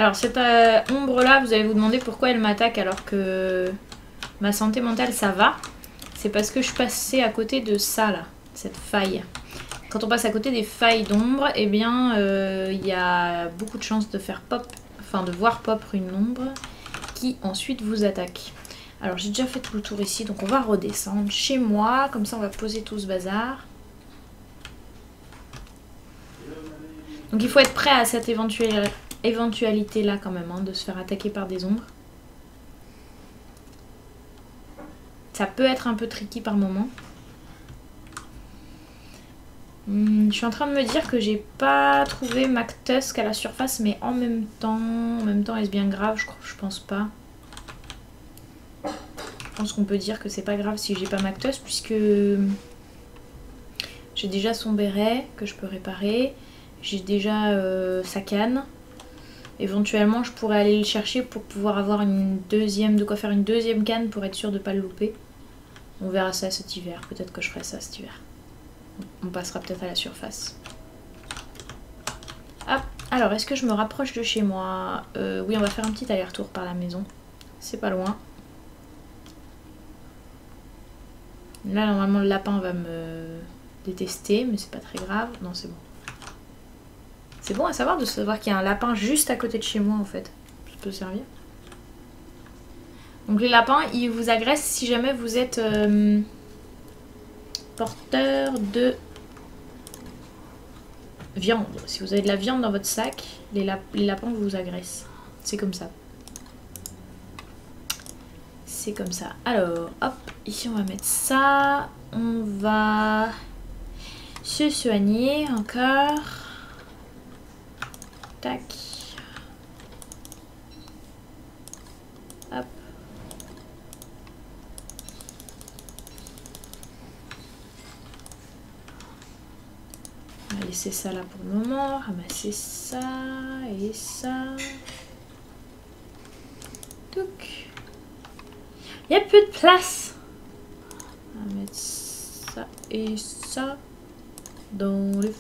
Alors cette ombre là, vous allez vous demander pourquoi elle m'attaque alors que ma santé mentale ça va. C'est parce que je suis passée à côté de ça là, cette faille. Quand on passe à côté des failles d'ombre, eh bien y a beaucoup de chances de faire pop, enfin de voir pop une ombre qui ensuite vous attaque. Alors j'ai déjà fait tout le tour ici, donc on va redescendre chez moi, comme ça on va poser tout ce bazar. Donc il faut être prêt à cette éventualité là quand même, hein, de se faire attaquer par des ombres. Ça peut être un peu tricky par moment. Je suis en train de me dire que j'ai pas trouvé McTusk à la surface, mais en même temps est-ce bien grave? Je pense pas. Je pense qu'on peut dire que c'est pas grave si j'ai pas McTusk, puisque j'ai déjà son béret que je peux réparer. J'ai déjà sa canne. Éventuellement, je pourrais aller le chercher pour pouvoir avoir de quoi faire une deuxième canne pour être sûr de ne pas le louper. On verra ça cet hiver. Peut-être que je ferai ça cet hiver. On passera peut-être à la surface. Hop. Alors, est-ce que je me rapproche de chez moi? Oui, on va faire un petit aller-retour par la maison. C'est pas loin. Là, normalement, le lapin va me détester, mais c'est pas très grave. Non, c'est bon. C'est bon à savoir de savoir qu'il y a un lapin juste à côté de chez moi, en fait. Ça peut servir. Donc les lapins, ils vous agressent si jamais vous êtes porteur de viande. Si vous avez de la viande dans votre sac, les lapins vous agressent. C'est comme ça. C'est comme ça. Alors, hop, ici on va mettre ça. On va se soigner encore. Tac. Hop. On va laisser ça là pour le moment. Ramasser ça et ça. Touc. Il n'y a plus de place. On va mettre ça et ça dans le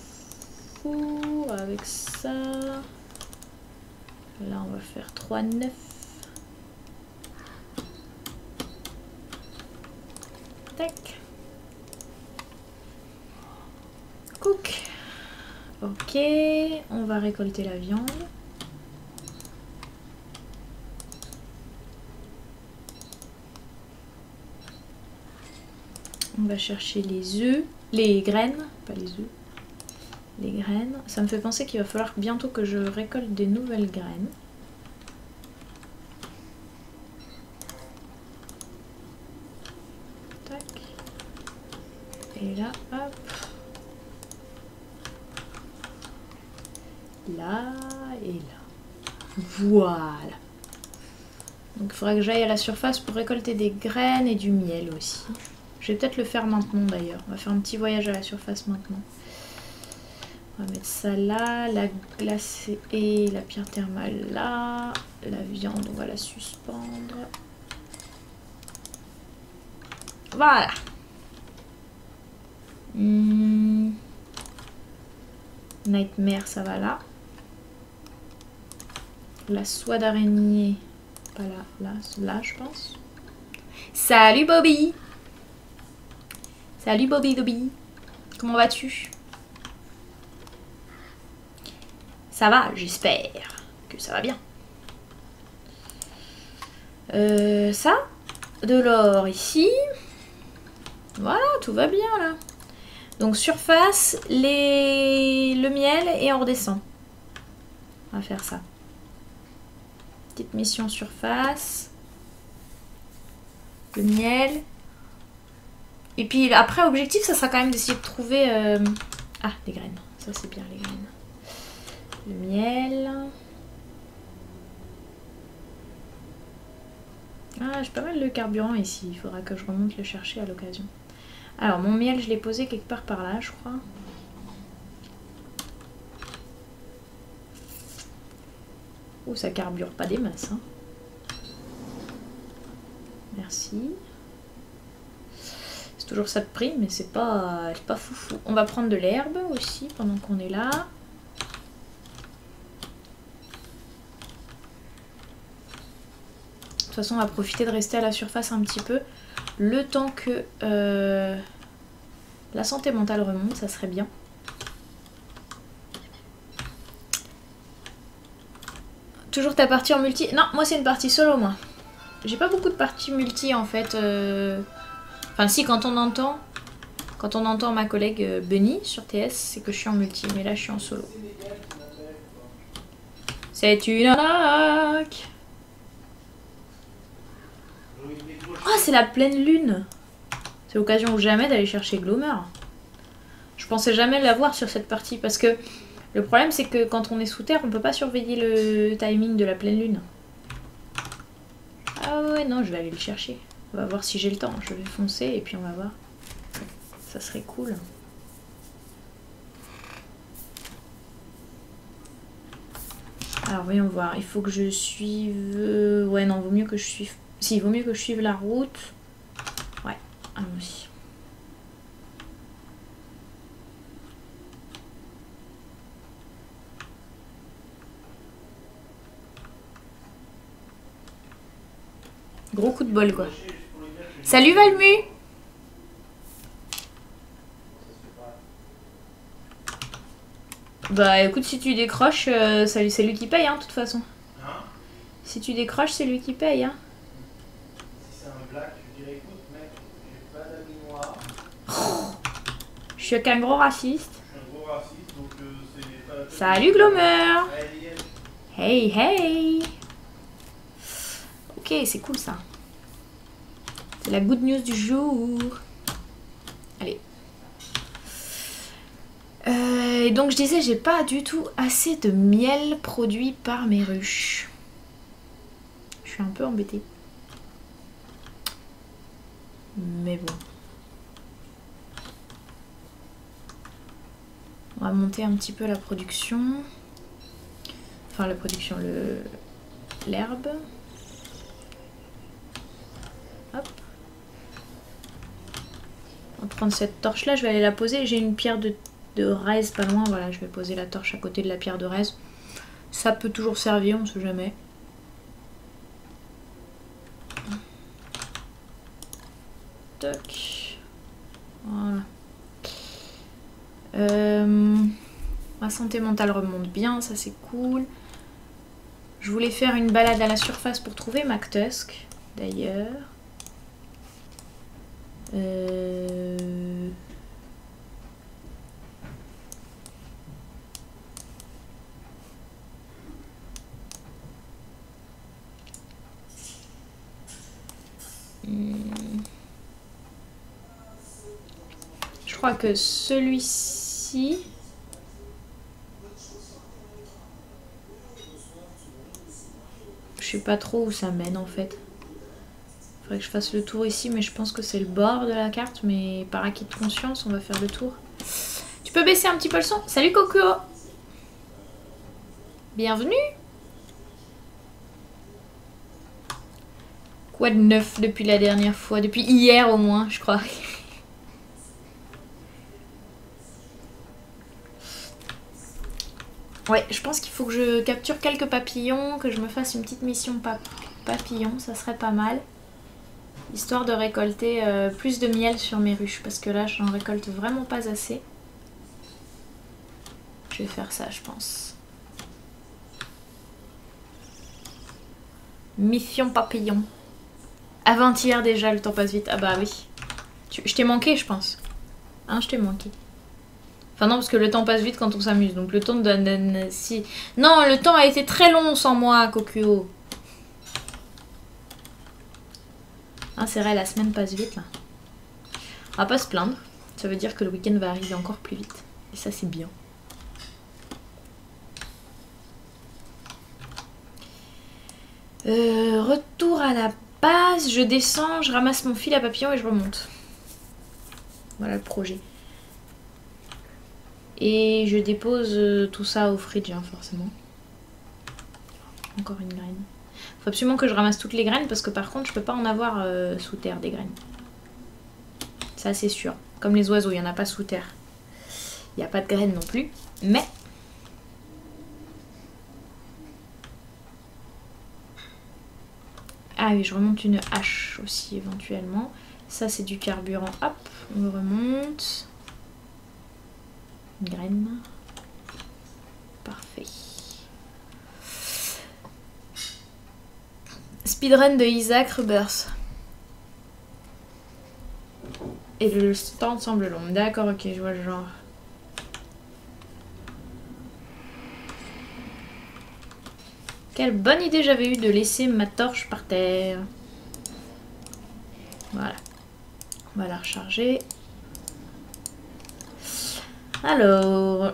four avec ça. Là, on va faire 3,9. Tac. Cook. Ok, on va récolter la viande. On va chercher les œufs, les graines, pas les œufs, les graines. Ça me fait penser qu'il va falloir bientôt que je récolte des nouvelles graines. Tac. Et là, hop. Là et là. Voilà. Donc il faudra que j'aille à la surface pour récolter des graines et du miel aussi. Je vais peut-être le faire maintenant d'ailleurs. On va faire un petit voyage à la surface maintenant. On va mettre ça là, la glace et la pierre thermale là. La viande, on va la suspendre. Voilà. Nightmare, ça va là. La soie d'araignée, pas là, là je pense. Salut Bobby! Salut Bobby Dobby! Comment vas-tu? Ça va, j'espère que ça va bien. Ça, de l'or ici. Voilà, tout va bien là. Donc surface, le miel et on redescend. On va faire ça. Petite mission surface. Le miel. Et puis après, objectif, ça sera quand même d'essayer de trouver... Ah, les graines. Ça, c'est bien, les graines. Le miel. Ah, j'ai pas mal de carburant ici. Il faudra que je remonte le chercher à l'occasion. Alors, mon miel, je l'ai posé quelque part par là, je crois. Oh, ça carbure pas des masses. Hein. Merci. C'est toujours ça de prix, mais c'est pas foufou. On va prendre de l'herbe aussi pendant qu'on est là. toute façon, on va profiter de rester à la surface un petit peu. Le temps que la santé mentale remonte, ça serait bien. Toujours ta partie en multi? Non, moi c'est une partie solo, moi. J'ai pas beaucoup de parties multi en fait. Enfin si, quand on entend ma collègue Bunny sur TS, c'est que je suis en multi, mais là je suis en solo. C'est une arnaque. Oh, c'est la pleine lune. C'est l'occasion ou jamais d'aller chercher Gloomer. Je pensais jamais l'avoir sur cette partie parce que le problème c'est que quand on est sous terre, on peut pas surveiller le timing de la pleine lune. Ah ouais, non, je vais aller le chercher. On va voir si j'ai le temps. Je vais foncer et puis on va voir. Ça serait cool. Alors voyons voir. Il faut que je suive... Ouais, non, vaut mieux que je suive... Si, il vaut mieux que je suive la route. Ouais, allons-y. Gros coup de bol, quoi. Salut Valmu! Bah écoute, si tu décroches, c'est lui qui paye, hein, de toute façon. Hein? Si tu décroches, c'est lui qui paye, hein. Si c'est un black, je dirais écoute, mec, j'ai pas d'amis noirs. Oh, je suis qu'un gros raciste. Je suis un gros raciste, donc c'est pas... Salut Gloomer! Hey, hey! Ok, c'est cool ça. C'est la good news du jour. Allez. Et donc je disais, j'ai pas du tout assez de miel produit par mes ruches. Je suis un peu embêtée. Mais bon. On va monter un petit peu la production. Enfin la production, l'herbe. Hop. On va prendre cette torche là, je vais aller la poser. J'ai une pierre de raise pas loin, voilà, je vais poser la torche à côté de la pierre de raise. Ça peut toujours servir, on sait jamais. Toc. Voilà. Ma santé mentale remonte bien, ça c'est cool. Je voulais faire une balade à la surface pour trouver McTusk, d'ailleurs. Je crois que celui-ci... Je sais pas trop où ça mène en fait. Faudrait que je fasse le tour ici, mais je pense que c'est le bord de la carte. Mais par acquis de conscience, on va faire le tour. Tu peux baisser un petit peu le son? Salut Coco! Bienvenue! Quoi de neuf depuis la dernière fois? Depuis hier au moins, je crois. Ouais, je pense qu'il faut que je capture quelques papillons, que je me fasse une petite mission papillon, ça serait pas mal. Histoire de récolter plus de miel sur mes ruches, parce que là, j'en récolte vraiment pas assez. Je vais faire ça, je pense. Mission papillon. Avant-hier déjà, le temps passe vite. Ah bah oui. Je t'ai manqué, je pense. Hein, je t'ai manqué. Enfin non, parce que le temps passe vite quand on s'amuse. Donc le temps de... Si... Non, le temps a été très long sans moi, Kokuo. Hein, c'est vrai, la semaine passe vite, là. On va pas se plaindre. Ça veut dire que le week-end va arriver encore plus vite. Et ça, c'est bien. Retour à la base. Je descends, je ramasse mon fil à papillon et je remonte. Voilà le projet. Et je dépose tout ça au fridge, hein, forcément. Encore une graine. Faut absolument que je ramasse toutes les graines parce que par contre, je peux pas en avoir sous terre des graines. Ça, c'est sûr. Comme les oiseaux, il n'y en a pas sous terre. Il n'y a pas de graines non plus. Mais... Ah oui, je remonte une hache aussi éventuellement. Ça c'est du carburant. Hop, on le remonte. Une graine. Parfait. Speedrun de Isaac Rebirth. Et le temps semble long. D'accord, ok, je vois le genre. Quelle bonne idée j'avais eue de laisser ma torche par terre. Voilà. On va la recharger. Alors,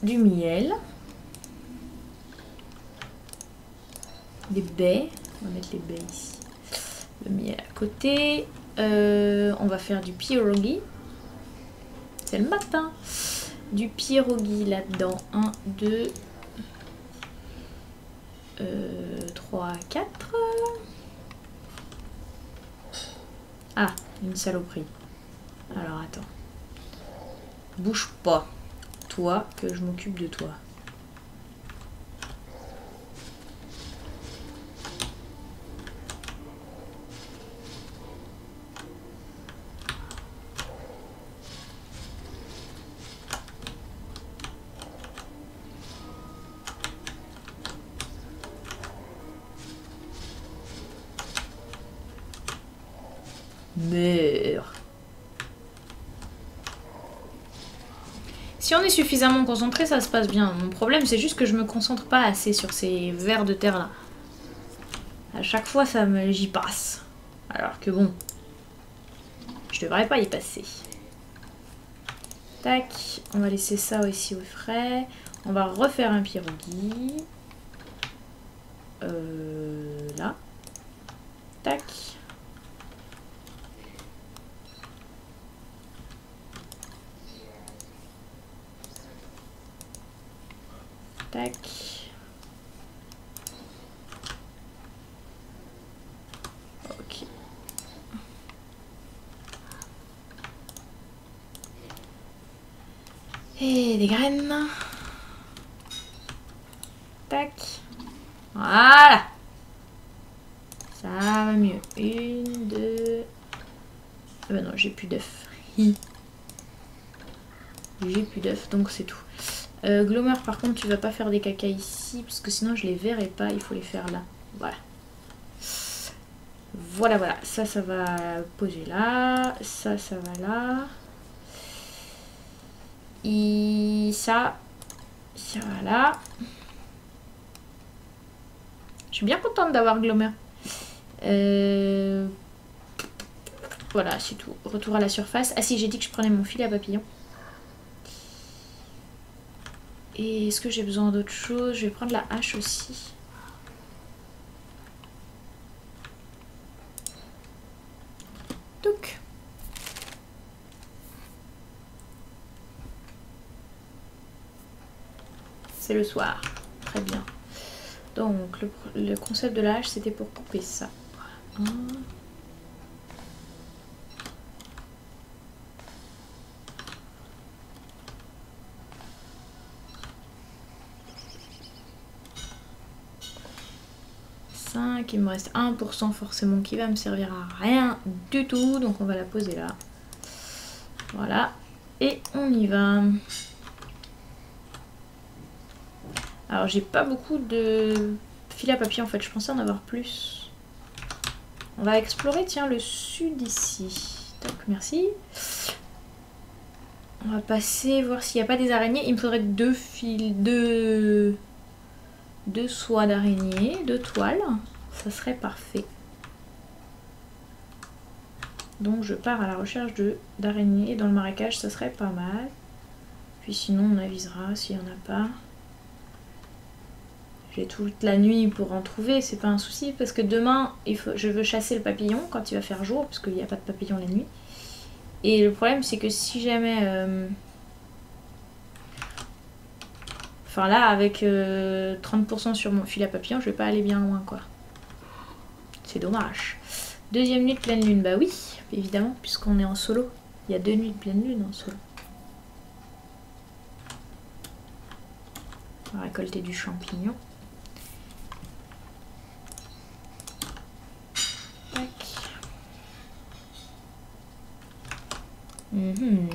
du miel. Des baies. On va mettre les baies ici. Le miel à côté. On va faire du pierogi. C'est le matin. Du pierogi là-dedans. 1, 2, 3, 4. Ah, une saloperie. Alors attends. Bouge pas. Toi, que je m'occupe de toi. Meurs. Si on est suffisamment concentré, ça se passe bien. Mon problème, c'est juste que je me concentre pas assez sur ces vers de terre là. À chaque fois, j'y passe. Alors que bon, je devrais pas y passer. Tac, on va laisser ça aussi au frais. On va refaire un pierogi. Là. Tac. Tac. Ok. Et des graines. Tac. Voilà. Ça va mieux. 1, 2. Ah bah non, j'ai plus d'œufs. J'ai plus d'œufs, donc c'est tout. Gloomer, par contre, tu vas pas faire des caca ici, parce que sinon je les verrai pas, il faut les faire là. Voilà. Voilà, voilà. Ça va poser là. Ça va là. Et ça va là. Je suis bien contente d'avoir Gloomer. Voilà, c'est tout. Retour à la surface. Ah si, j'ai dit que je prenais mon filet à papillon. Et est-ce que j'ai besoin d'autre chose? Je vais prendre la hache aussi. Donc. C'est le soir. Très bien. Donc, le concept de la hache, c'était pour couper ça. Voilà. 5, il me reste 1% forcément qui va me servir à rien du tout, donc on va la poser là. Voilà, et on y va. Alors j'ai pas beaucoup de fil à papier en fait, je pensais en avoir plus. On va explorer, tiens, le sud ici. Donc merci. On va passer, voir s'il n'y a pas des araignées. Il me faudrait 2 fils, 2 soies d'araignée, 2 toiles. Ça serait parfait. Donc je pars à la recherche d'araignées dans le marécage, ça serait pas mal. Puis sinon on avisera s'il n'y en a pas. J'ai toute la nuit pour en trouver, c'est pas un souci. Parce que demain, je veux chasser le papillon quand il va faire jour, parce qu'il n'y a pas de papillon la nuit. Et le problème c'est que si jamais... Enfin là, avec 30% sur mon fil à papillon, je vais pas aller bien loin, quoi. C'est dommage. Deuxième nuit de pleine lune, bah oui, évidemment, puisqu'on est en solo. Il y a 2 nuits de pleine lune en solo. On va récolter du champignon. Il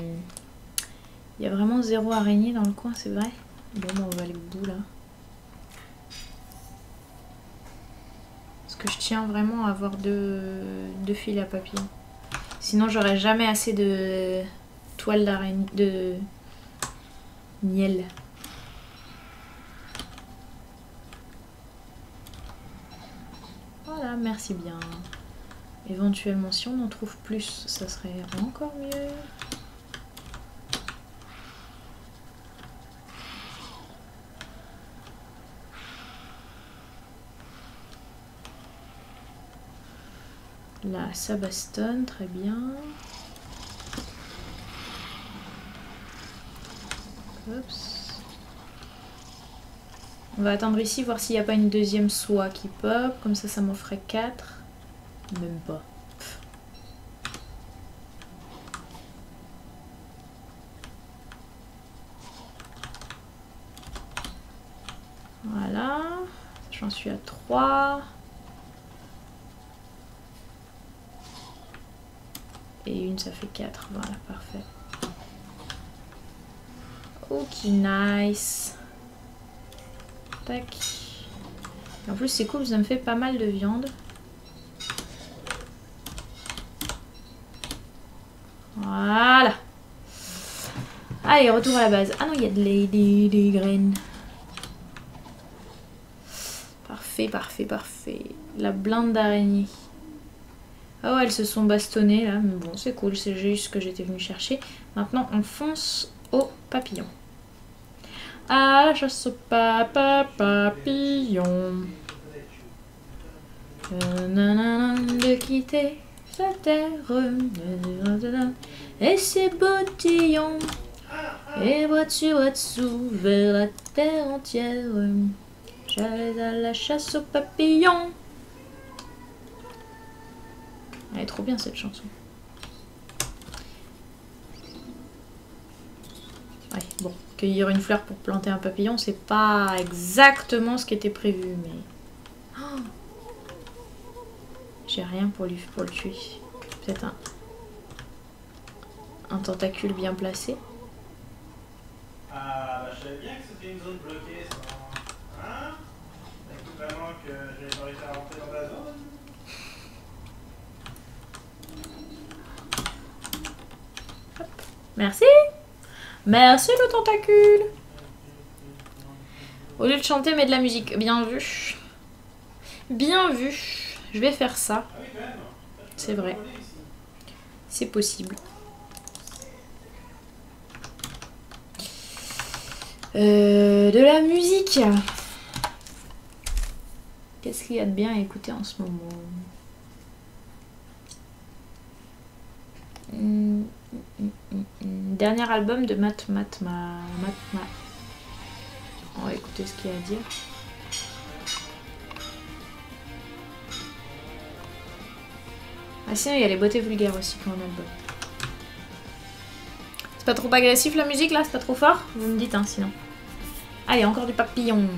y a vraiment 0 araignée dans le coin, c'est vrai? Bon, bah, on va aller au bout là. Parce que je tiens vraiment à avoir deux fils à papillons. Sinon, j'aurais jamais assez de toile d'araignée, de miel. Voilà, merci bien. Éventuellement, si on en trouve plus, ça serait encore mieux. Là, ça bastonne, très bien. Oups. On va attendre ici, voir s'il n'y a pas une deuxième soie qui pop. Comme ça m'en ferait 4. Même pas. Voilà. J'en suis à 3. Et une, ça fait 4. Voilà, parfait. Ok, nice. Tac. Et en plus, c'est cool, ça me fait pas mal de viande. Voilà. Allez, retour à la base. Ah non, il y a des graines. Parfait, parfait, parfait. La blinde d'araignée. Ah ouais, elles se sont bastonnées là. Mais bon, c'est cool, c'est juste ce que j'étais venue chercher. Maintenant, on fonce au papillon. À la chasse au papillon. De quitter sa terre et ses bottillons. Et bras dessous vers la terre entière. J'allais à la chasse aux papillons. Elle est trop bien cette chanson. Ouais, bon, cueillir une fleur pour planter un papillon, c'est pas exactement ce qui était prévu, mais... Oh, j'ai rien pour le tuer. Peut-être un tentacule bien placé. Ah, bah je savais bien que c'était une zone bloquée, ça. Hein? T'as cru vraiment que j'avais pas réussi à rentrer dans la zone? Hop. Merci! Merci le tentacule! Au lieu de chanter, mais de la musique. Bien vu. Bien vu. Je vais faire ça. Ah oui, quand même. C'est vrai. C'est possible. De la musique. Qu'est-ce qu'il y a de bien à écouter en ce moment? Dernier album de Matma. On va écouter ce qu'il y a à dire. Ah sinon il y a les beautés vulgaires aussi pour un album. C'est pas trop agressif la musique là? C'est pas trop fort? Vous me dites hein sinon. Allez, encore du papillon.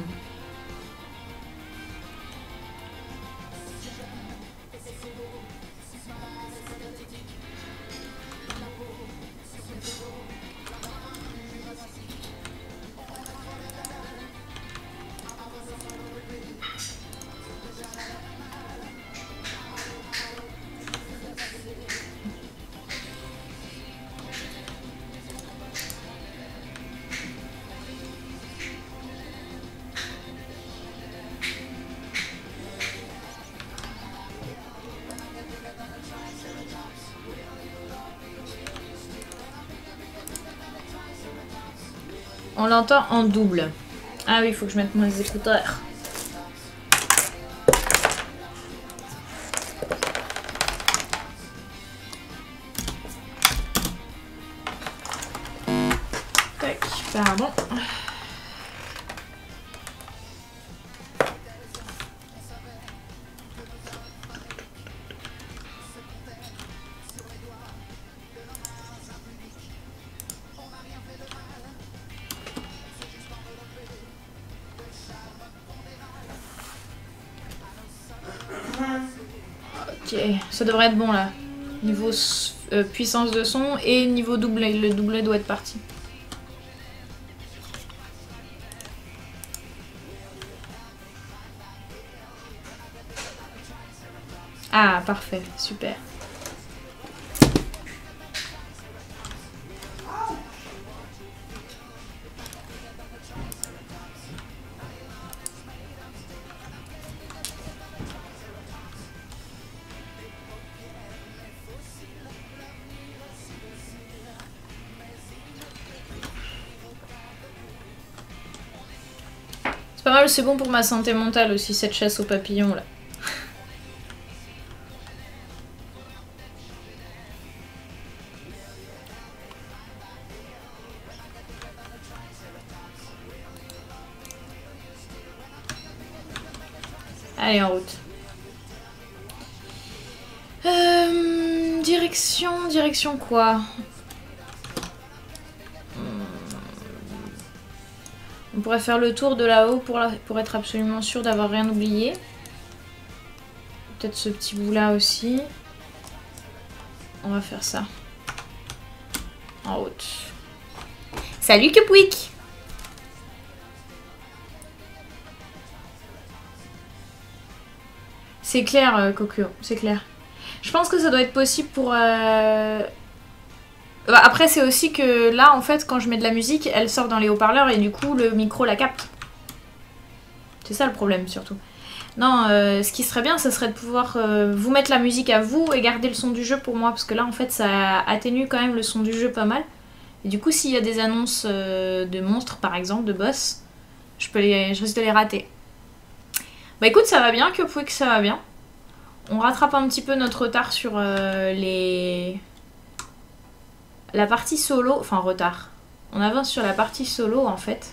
On l'entend en double. Ah oui, il faut que je mette mes écouteurs. Tac, pardon. Ok, ça devrait être bon là. Niveau puissance de son et niveau doublet. Le doublet doit être parti. Ah, parfait, super. C'est pas mal, c'est bon pour ma santé mentale aussi, cette chasse aux papillons là. Allez, en route. Direction quoi? On pourrait faire le tour de là-haut pour être absolument sûr d'avoir rien oublié. Peut-être ce petit bout là aussi. On va faire ça. En route. Salut Cupwick! C'est clair, Coco, c'est clair. Je pense que ça doit être possible pour... Après, c'est aussi que là, en fait, quand je mets de la musique, elle sort dans les haut-parleurs et du coup, le micro la capte. C'est ça le problème, surtout. Non, ce qui serait bien, ce serait de pouvoir vous mettre la musique à vous et garder le son du jeu pour moi. Parce que là, en fait, ça atténue quand même le son du jeu pas mal. Et du coup, s'il y a des annonces de monstres, par exemple, de boss, je risque de les rater. Bah écoute, ça va bien, que ça va bien. On rattrape un petit peu notre retard sur la partie solo. Enfin, retard. On avance sur la partie solo, en fait.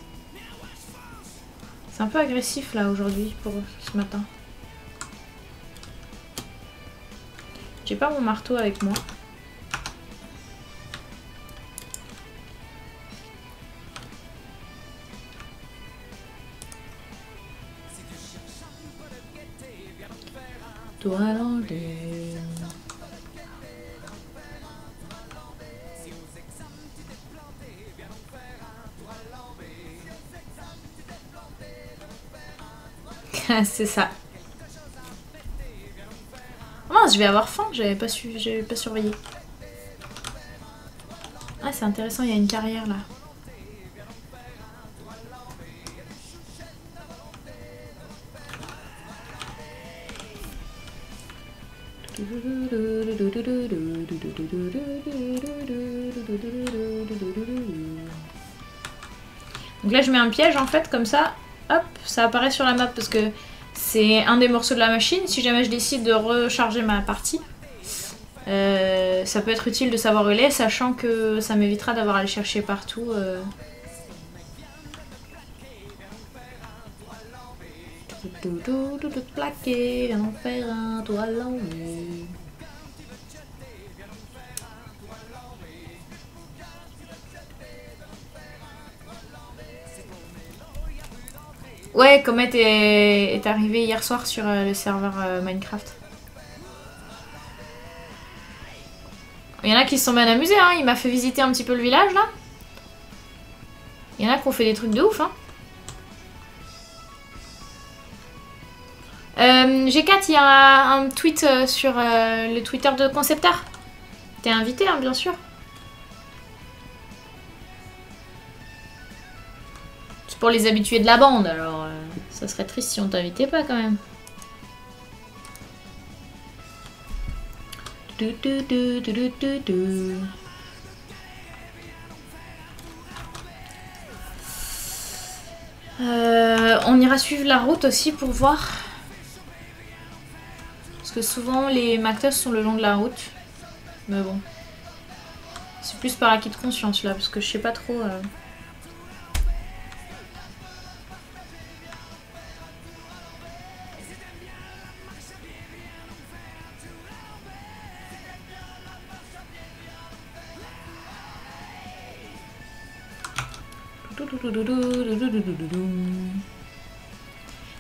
C'est un peu agressif, là, aujourd'hui, pour ce matin. J'ai pas mon marteau avec moi. Toi l'enlever. C'est ça. Oh mince, je vais avoir faim, j'avais pas surveillé. Ah, c'est intéressant, il y a une carrière là. Donc là je mets un piège en fait comme ça, hop, ça apparaît sur la map parce que c'est un des morceaux de la machine. Si jamais je décide de recharger ma partie, ça peut être utile de savoir où elle est, sachant que ça m'évitera d'avoir à le chercher partout. Plaqué, viens en faire un, toi l'enlever. Ouais, Comet est arrivé hier soir sur le serveur Minecraft. Il y en a qui se sont bien amusés, hein. Il m'a fait visiter un petit peu le village là. Il y en a qui ont fait des trucs de ouf, hein. G4, il y a un tweet sur le Twitter de Concepteur. T'es invité, hein, bien sûr. C'est pour les habitués de la bande, alors ça serait triste si on t'invitait pas quand même. On ira suivre la route aussi pour voir. Parce que souvent les Mactos sont le long de la route. Mais bon. C'est plus par acquis de conscience là, parce que je sais pas trop...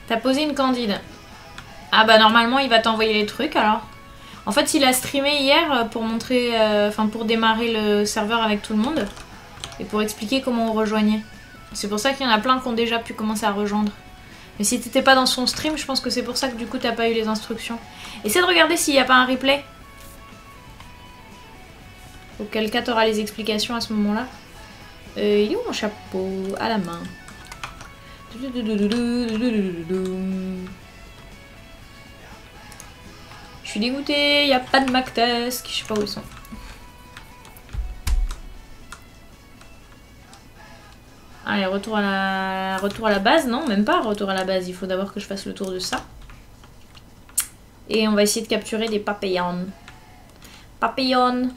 T'as posé une candide. Ah bah normalement il va t'envoyer les trucs alors. En fait, il a streamé hier pour montrer, pour démarrer le serveur avec tout le monde et pour expliquer comment on rejoignait. C'est pour ça qu'il y en a plein qui ont déjà pu commencer à rejoindre. Mais si t'étais pas dans son stream, je pense que c'est pour ça que du coup t'as pas eu les instructions. Essaie de regarder s'il n'y a pas un replay. Auquel cas t'auras les explications à ce moment-là. Il est où mon chapeau? À la main. Je suis dégoûtée, il n'y a pas de McTask, je sais pas où ils sont. Allez, retour à la base, non, même pas retour à la base, il faut d'abord que je fasse le tour de ça. Et on va essayer de capturer des papillons. Papillons.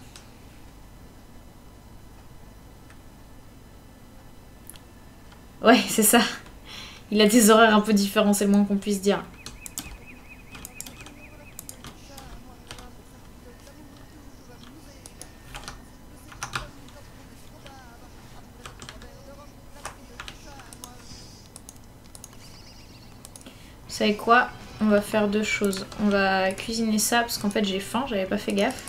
Ouais, c'est ça. Il a des horaires un peu différents, c'est le moins qu'on puisse dire. Vous savez quoi? On va faire deux choses. On va cuisiner ça parce qu'en fait j'ai faim, j'avais pas fait gaffe.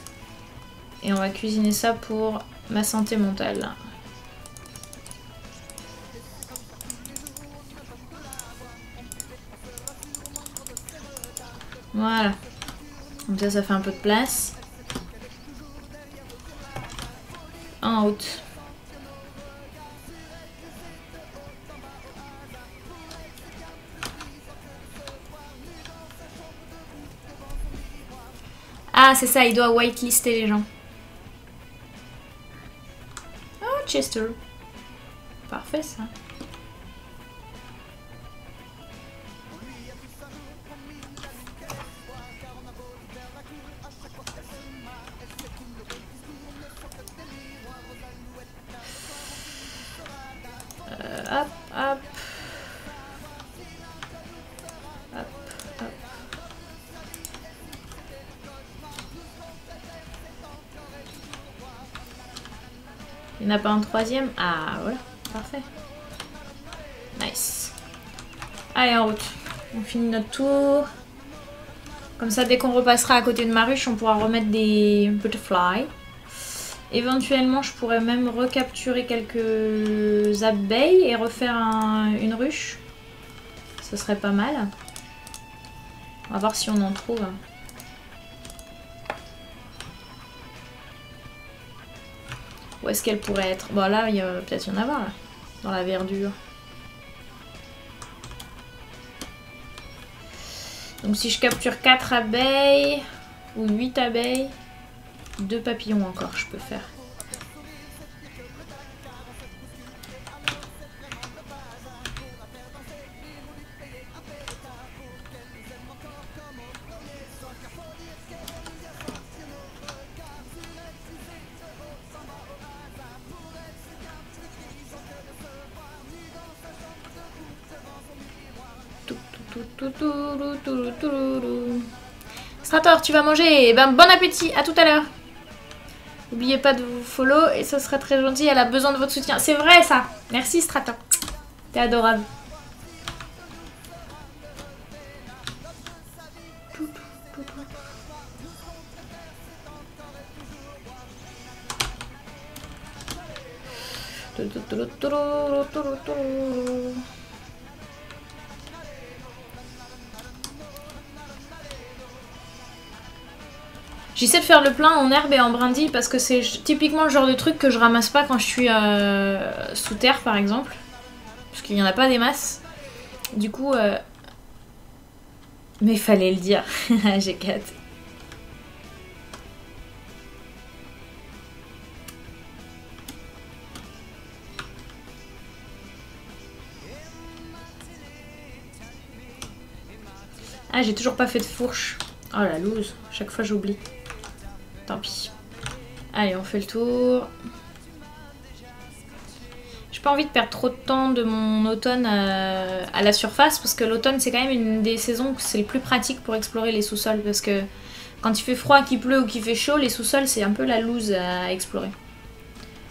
Et on va cuisiner ça pour ma santé mentale. Voilà. Comme ça, ça fait un peu de place. En route. Ah, c'est ça, il doit whitelister les gens. Oh, Chester. Parfait, ça. Hop, hop. Hop, hop. Il n'y en a pas un troisième? Ah, voilà. Parfait. Nice. Allez, en route. On finit notre tour. Comme ça, dès qu'on repassera à côté de ma ruche, on pourra remettre des butterflies. Éventuellement, je pourrais même recapturer quelques abeilles et refaire une ruche. Ce serait pas mal. On va voir si on en trouve. Où est-ce qu'elle pourrait être? Bon, là, il y a peut-être y en avoir, là, dans la verdure. Donc si je capture 4 abeilles ou 8 abeilles, 2 papillons encore je peux faire. Strator, tu vas manger. Eh ben, bon appétit, à tout à l'heure. N'oubliez pas de vous follow et ce serait très gentil, elle a besoin de votre soutien. C'est vrai ça. Merci Strator. T'es adorable. J'essaie de faire le plein en herbe et en brindilles parce que c'est typiquement le genre de truc que je ramasse pas quand je suis sous terre par exemple. Parce qu'il n'y en a pas des masses. Du coup... Mais il fallait le dire. J'ai capté. Ah, j'ai toujours pas fait de fourche. Oh la loose. Chaque fois j'oublie. Tant pis. Allez, on fait le tour. J'ai pas envie de perdre trop de temps de mon automne à la surface parce que l'automne c'est quand même une des saisons où c'est le plus pratique pour explorer les sous-sols parce que quand il fait froid, qu'il pleut ou qu'il fait chaud, les sous-sols c'est un peu la loose à explorer.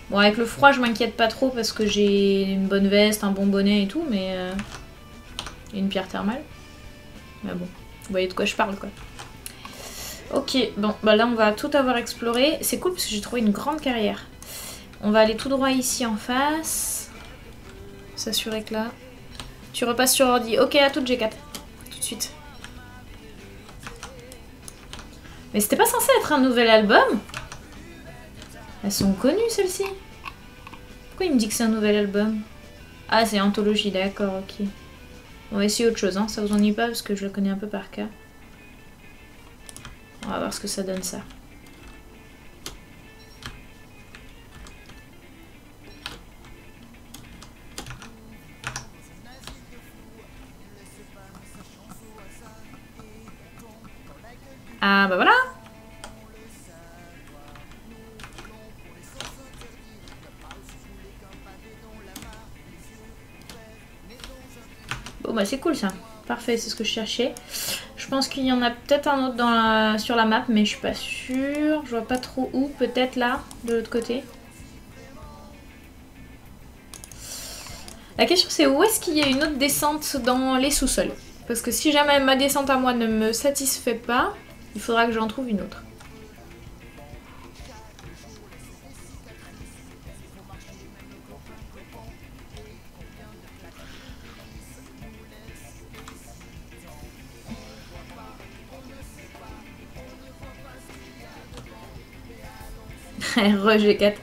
Bon, avec le froid je m'inquiète pas trop parce que j'ai une bonne veste, un bon bonnet et tout, mais et une pierre thermale. Mais bon, vous voyez de quoi je parle quoi. Ok, bon, bah là on va tout avoir exploré. C'est cool parce que j'ai trouvé une grande carrière. On va aller tout droit ici en face. S'assurer que là... Tu repasses sur ordi. Ok, à toute G4. Tout de suite. Mais c'était pas censé être un nouvel album? Elles sont connues celles-ci. Pourquoi il me dit que c'est un nouvel album? Ah, c'est anthologie, d'accord, ok. On va essayer autre chose, hein. Ça vous ennuie pas parce que je le connais un peu par cœur. On va voir ce que ça donne ça. Ah bah voilà. Bon bah c'est cool ça. Parfait, c'est ce que je cherchais. Je pense qu'il y en a peut-être un autre dans sur la map, mais je suis pas sûre. Je vois pas trop où. Peut-être là, de l'autre côté. La question c'est où est-ce qu'il y a une autre descente dans les sous-sols? Parce que si jamais ma descente à moi ne me satisfait pas, il faudra que j'en trouve une autre. Re G4.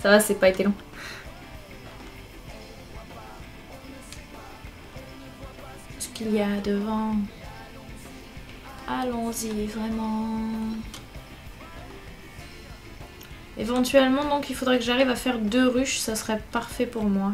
Ça va, c'est pas été long. Ce qu'il y a devant. Allons-y, vraiment. Éventuellement, donc, il faudrait que j'arrive à faire 2 ruches. Ça serait parfait pour moi.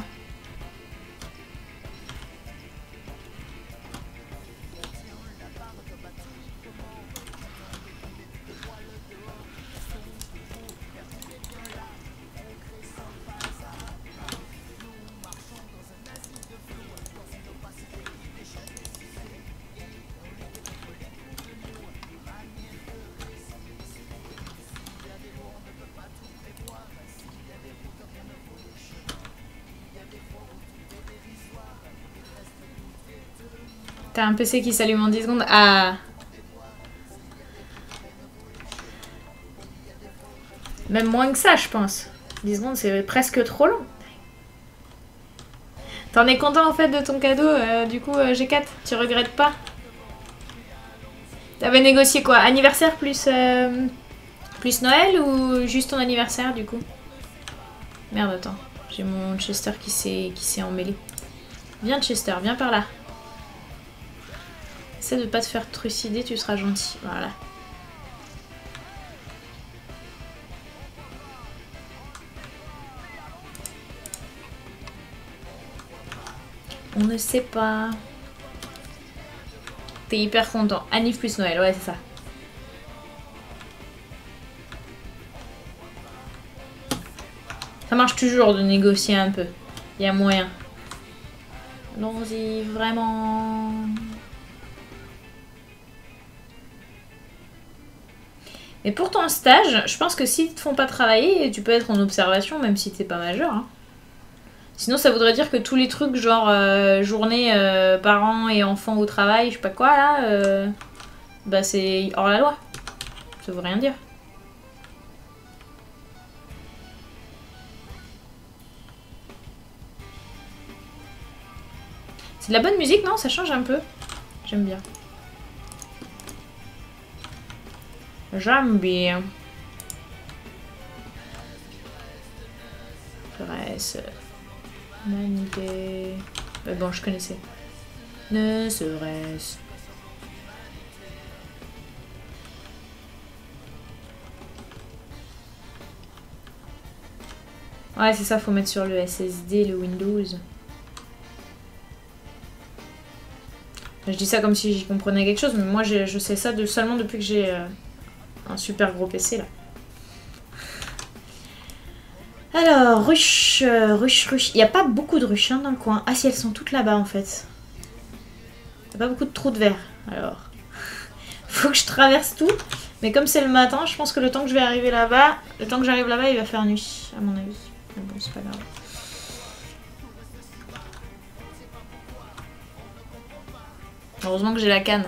T'as un PC qui s'allume en 10 secondes. Ah. Même moins que ça, je pense. 10 secondes, c'est presque trop long. T'en es content en fait de ton cadeau, du coup, G4? Tu regrettes pas? T'avais négocié quoi? Anniversaire plus, plus Noël ou juste ton anniversaire du coup? Merde, attends. J'ai mon Chester qui s'est emmêlé. Viens Chester, viens par là. Essaie de pas te faire trucider, tu seras gentil. Voilà. On ne sait pas. T'es hyper content. Anniv plus Noël, ouais, c'est ça. Ça marche toujours de négocier un peu. Il y a moyen. Allons-y, vraiment. Mais pour ton stage, je pense que s'ils te font pas travailler, tu peux être en observation, même si t'es pas majeur. Hein. Sinon, ça voudrait dire que tous les trucs, genre journée, parents et enfants au travail, je sais pas quoi, là, bah c'est hors la loi. Ça veut rien dire. C'est de la bonne musique, non? Ça change un peu. J'aime bien. J'aime bien. Serait-ce une idée... bon, je connaissais. Ne serait-ce... Ouais, c'est ça, faut mettre sur le SSD, le Windows. Je dis ça comme si j'y comprenais quelque chose, mais moi je sais ça seulement depuis que j'ai un super gros PC là. Alors, ruche. Il n'y a pas beaucoup de ruches hein, dans le coin. Ah si, elles sont toutes là-bas en fait. Il n'y a pas beaucoup de trous de verre. Alors, faut que je traverse tout. Mais comme c'est le matin, je pense que le temps que je vais arriver là-bas, le temps que j'arrive là-bas, il va faire nuit, à mon avis. Mais bon, c'est pas grave. Heureusement que j'ai la canne.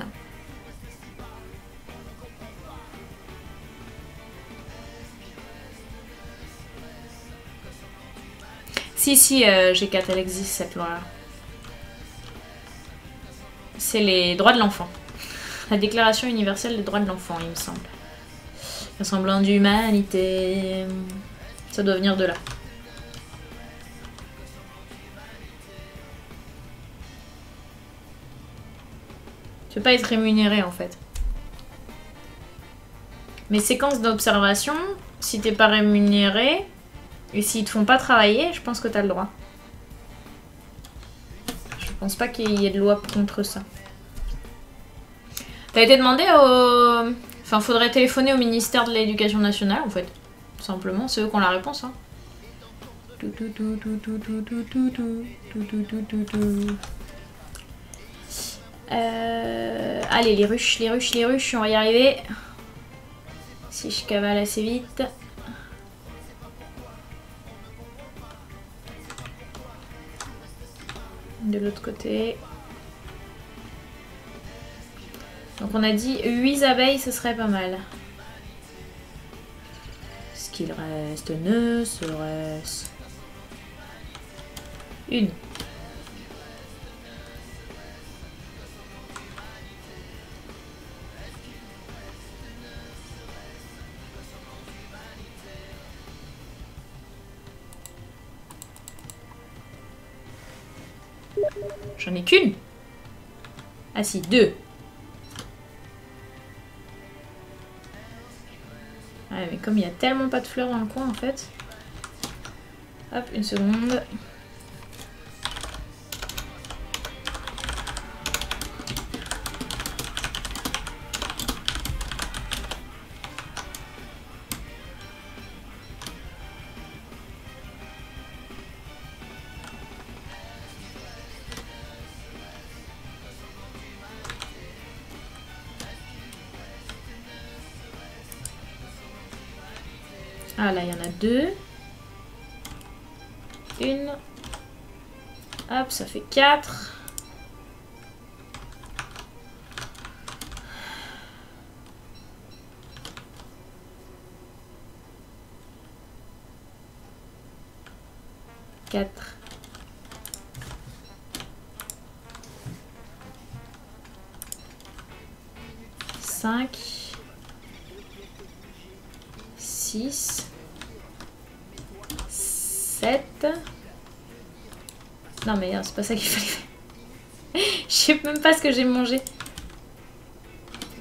Si, G4, elle existe cette loi-là. C'est les droits de l'enfant. La Déclaration universelle des droits de l'enfant, il me semble. Un semblant d'humanité. Ça doit venir de là. Tu peux pas être rémunéré en fait. Mais séquences d'observation, si t'es pas rémunéré et s'ils te font pas travailler, je pense que t'as le droit. Je pense pas qu'il y ait de loi contre ça. T'as été demandé au... Enfin, faudrait téléphoner au ministère de l'Éducation nationale en fait. Tout simplement, c'est eux qui ont la réponse. Hein. Allez, les ruches, on va y arriver. Si je cavale assez vite. De l'autre côté. Donc on a dit 8 abeilles, ce serait pas mal. Ce qu'il reste ne serait-ce une. J'en ai qu'une. Ah si, 2. Ouais, mais comme il y a tellement pas de fleurs dans le coin en fait. Hop, une seconde. Ah là, il y en a 2. Une. Hop, ça fait 4. Quatre. 5. 6. 7. Non mais c'est pas ça qu'il fallait faire. Je sais même pas ce que j'ai mangé.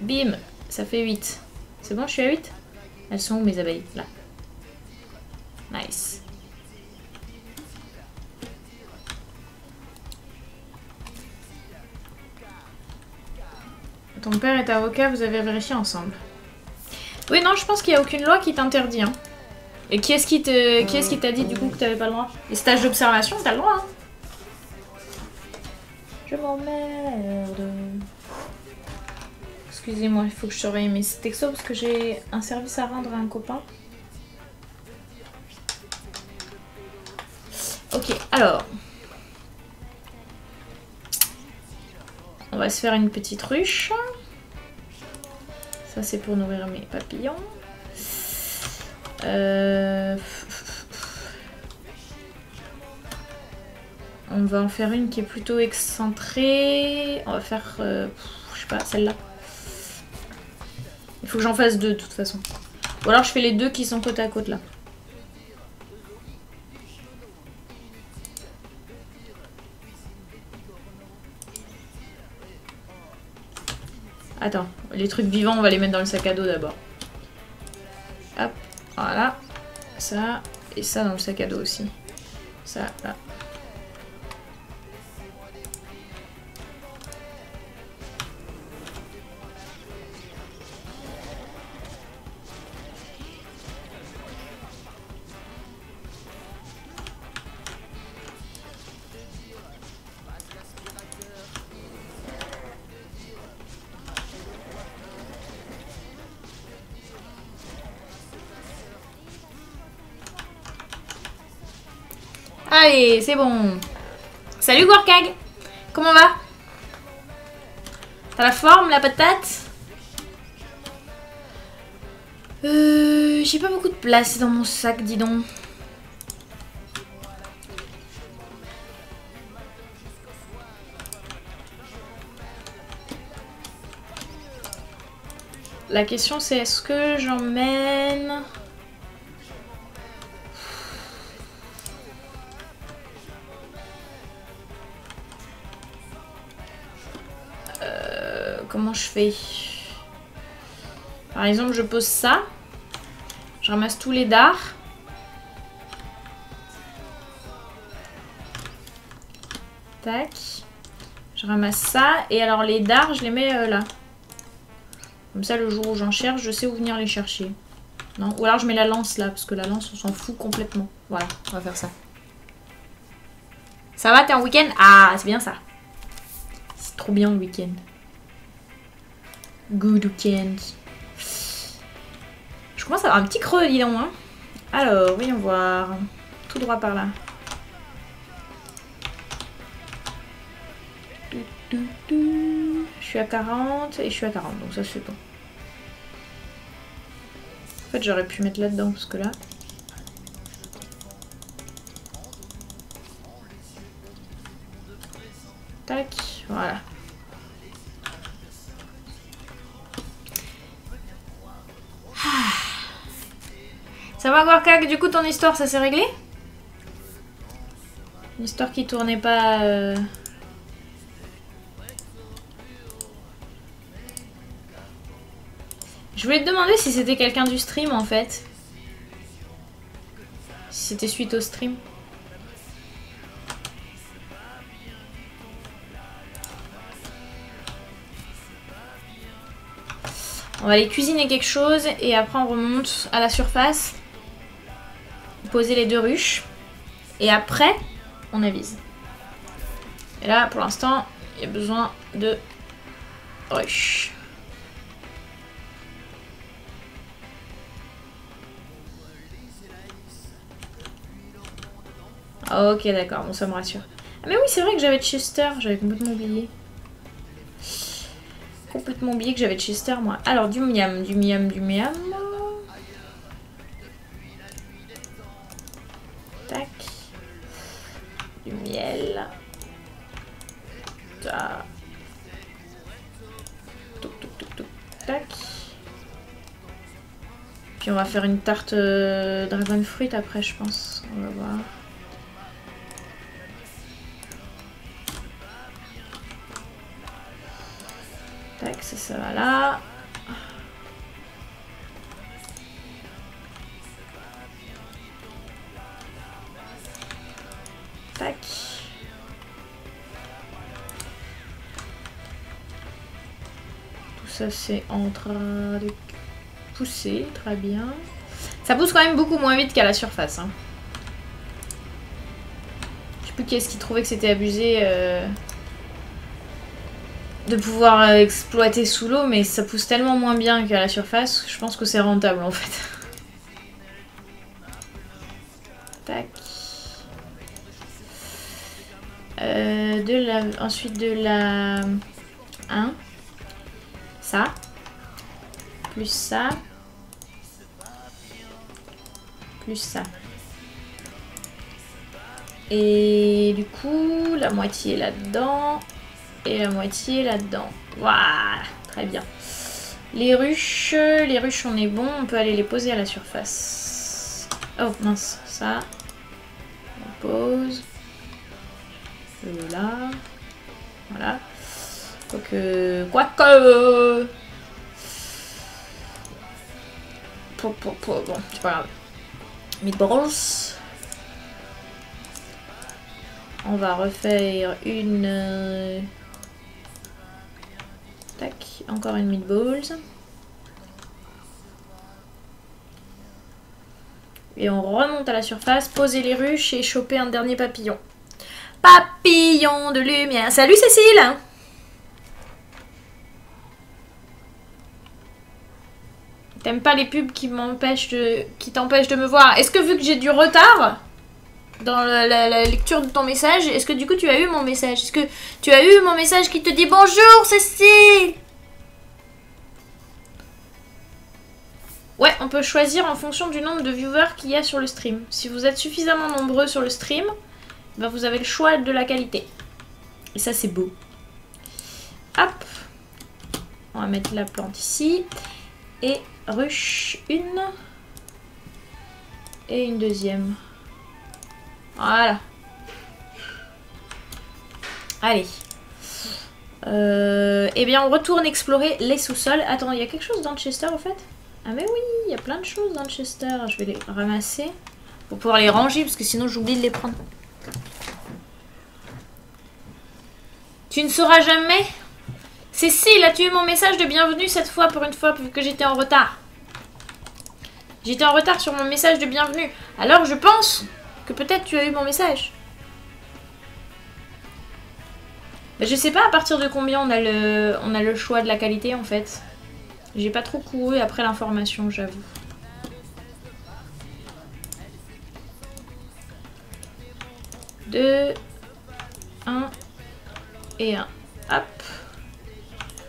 Bim, ça fait 8. C'est bon, je suis à 8? Elles sont où mes abeilles? Là. Nice. Ton père est avocat, vous avez vérifié ensemble. Oui, non, je pense qu'il n'y a aucune loi qui t'interdit. Hein. Et qui est-ce qui t'a dit du coup que t'avais pas le droit? Les stages d'observation, t'as le droit. Hein. Je m'emmerde. Excusez-moi, il faut que je surveille mes textos parce que j'ai un service à rendre à un copain. Ok, alors. On va se faire une petite ruche. Ça, c'est pour nourrir mes papillons. On va en faire une qui est plutôt excentrée. On va faire, je sais pas, celle-là. Il faut que j'en fasse 2 de toute façon. Ou alors je fais les 2 qui sont côte à côte là. Attends, les trucs vivants, on va les mettre dans le sac à dos d'abord. Hop, voilà. Ça, et ça dans le sac à dos aussi. Ça, là. Allez, c'est bon. Salut Gorkag. Comment va? T'as la forme, la patate? J'ai pas beaucoup de place dans mon sac, dis donc. La question c'est est-ce que j'emmène... Comment je fais? Par exemple, je pose ça. Je ramasse tous les dards. Tac. Je ramasse ça. Et alors les dards, je les mets là. Comme ça, le jour où j'en cherche, je sais où venir les chercher. Non? Ou alors je mets la lance là, parce que la lance, on s'en fout complètement. Voilà, on va faire ça. Ça va, t'es en week-end? Ah, c'est bien ça. C'est trop bien le week-end. Good weekend. Je commence à avoir un petit creux, dis donc. Hein. Alors, voyons voir. Tout droit par là. Je suis à 40 et je suis à 40, donc ça c'est bon. En fait, j'aurais pu mettre là-dedans, parce que là... Tac, voilà. Ça va, Gorkak? Du coup, ton histoire, ça s'est réglé? Une histoire qui tournait pas... Je voulais te demander si c'était quelqu'un du stream, en fait. Si c'était suite au stream. On va aller cuisiner quelque chose et après on remonte à la surface. Poser les 2 ruches. Et après, on avise. Et là, pour l'instant, il y a besoin de ruches. Ok, d'accord, bon, ça me rassure. Ah mais oui, c'est vrai que j'avais Chester, j'avais complètement oublié. Complètement oublié que j'avais Chester, moi. Alors, du miam, du miam, du miam. Tac. Du miel. Tac. Touc, touc, touc, touc. Tac. Puis on va faire une tarte dragon fruit après, je pense. On va voir. Tac, ça va là. Tac. Tout ça c'est en train de pousser, très bien. Ça pousse quand même beaucoup moins vite qu'à la surface. Hein. Je sais plus qui est-ce qui trouvait que c'était abusé de pouvoir exploiter sous l'eau, mais ça pousse tellement moins bien qu'à la surface, je pense que c'est rentable en fait. Tac. Ensuite de la 1. Ça. Plus ça. Plus ça. Et du coup, la moitié là-dedans. Et la moitié là-dedans. Voilà, très bien. Les ruches, on est bon. On peut aller les poser à la surface. Oh mince, ça. On pose. Là. Voilà. Quoique... Bon, c'est pas grave. Meatballs. On va refaire une... Tac, encore une meatballs. Et on remonte à la surface, poser les ruches et choper un dernier papillon. Papillon de lumière. Salut Cécile! T'aimes pas les pubs qui t'empêchent de me voir? Est-ce que vu que j'ai du retard dans la lecture de ton message, est-ce que du coup tu as eu mon message? Est-ce que tu as eu mon message qui te dit bonjour Cécile? Ouais, on peut choisir en fonction du nombre de viewers qu'il y a sur le stream. Si vous êtes suffisamment nombreux sur le stream, ben vous avez le choix de la qualité. Et ça c'est beau. Hop. On va mettre la plante ici. Et ruche une. Et une deuxième. Voilà. Allez. Eh bien, on retourne explorer les sous-sols. Attends, il y a quelque chose dans Chester en fait? Ah mais oui, il y a plein de choses dans Chester. Je vais les ramasser pour pouvoir les ranger parce que sinon j'oublie de les prendre. Tu ne sauras jamais. Cécile, as-tu eu mon message de bienvenue cette fois pour une fois vu que j'étais en retard? J'étais en retard sur mon message de bienvenue. Alors je pense que peut-être tu as eu mon message. Je sais pas à partir de combien on a le choix de la qualité en fait. J'ai pas trop couru après l'information, j'avoue. Deux, un et un. Hop.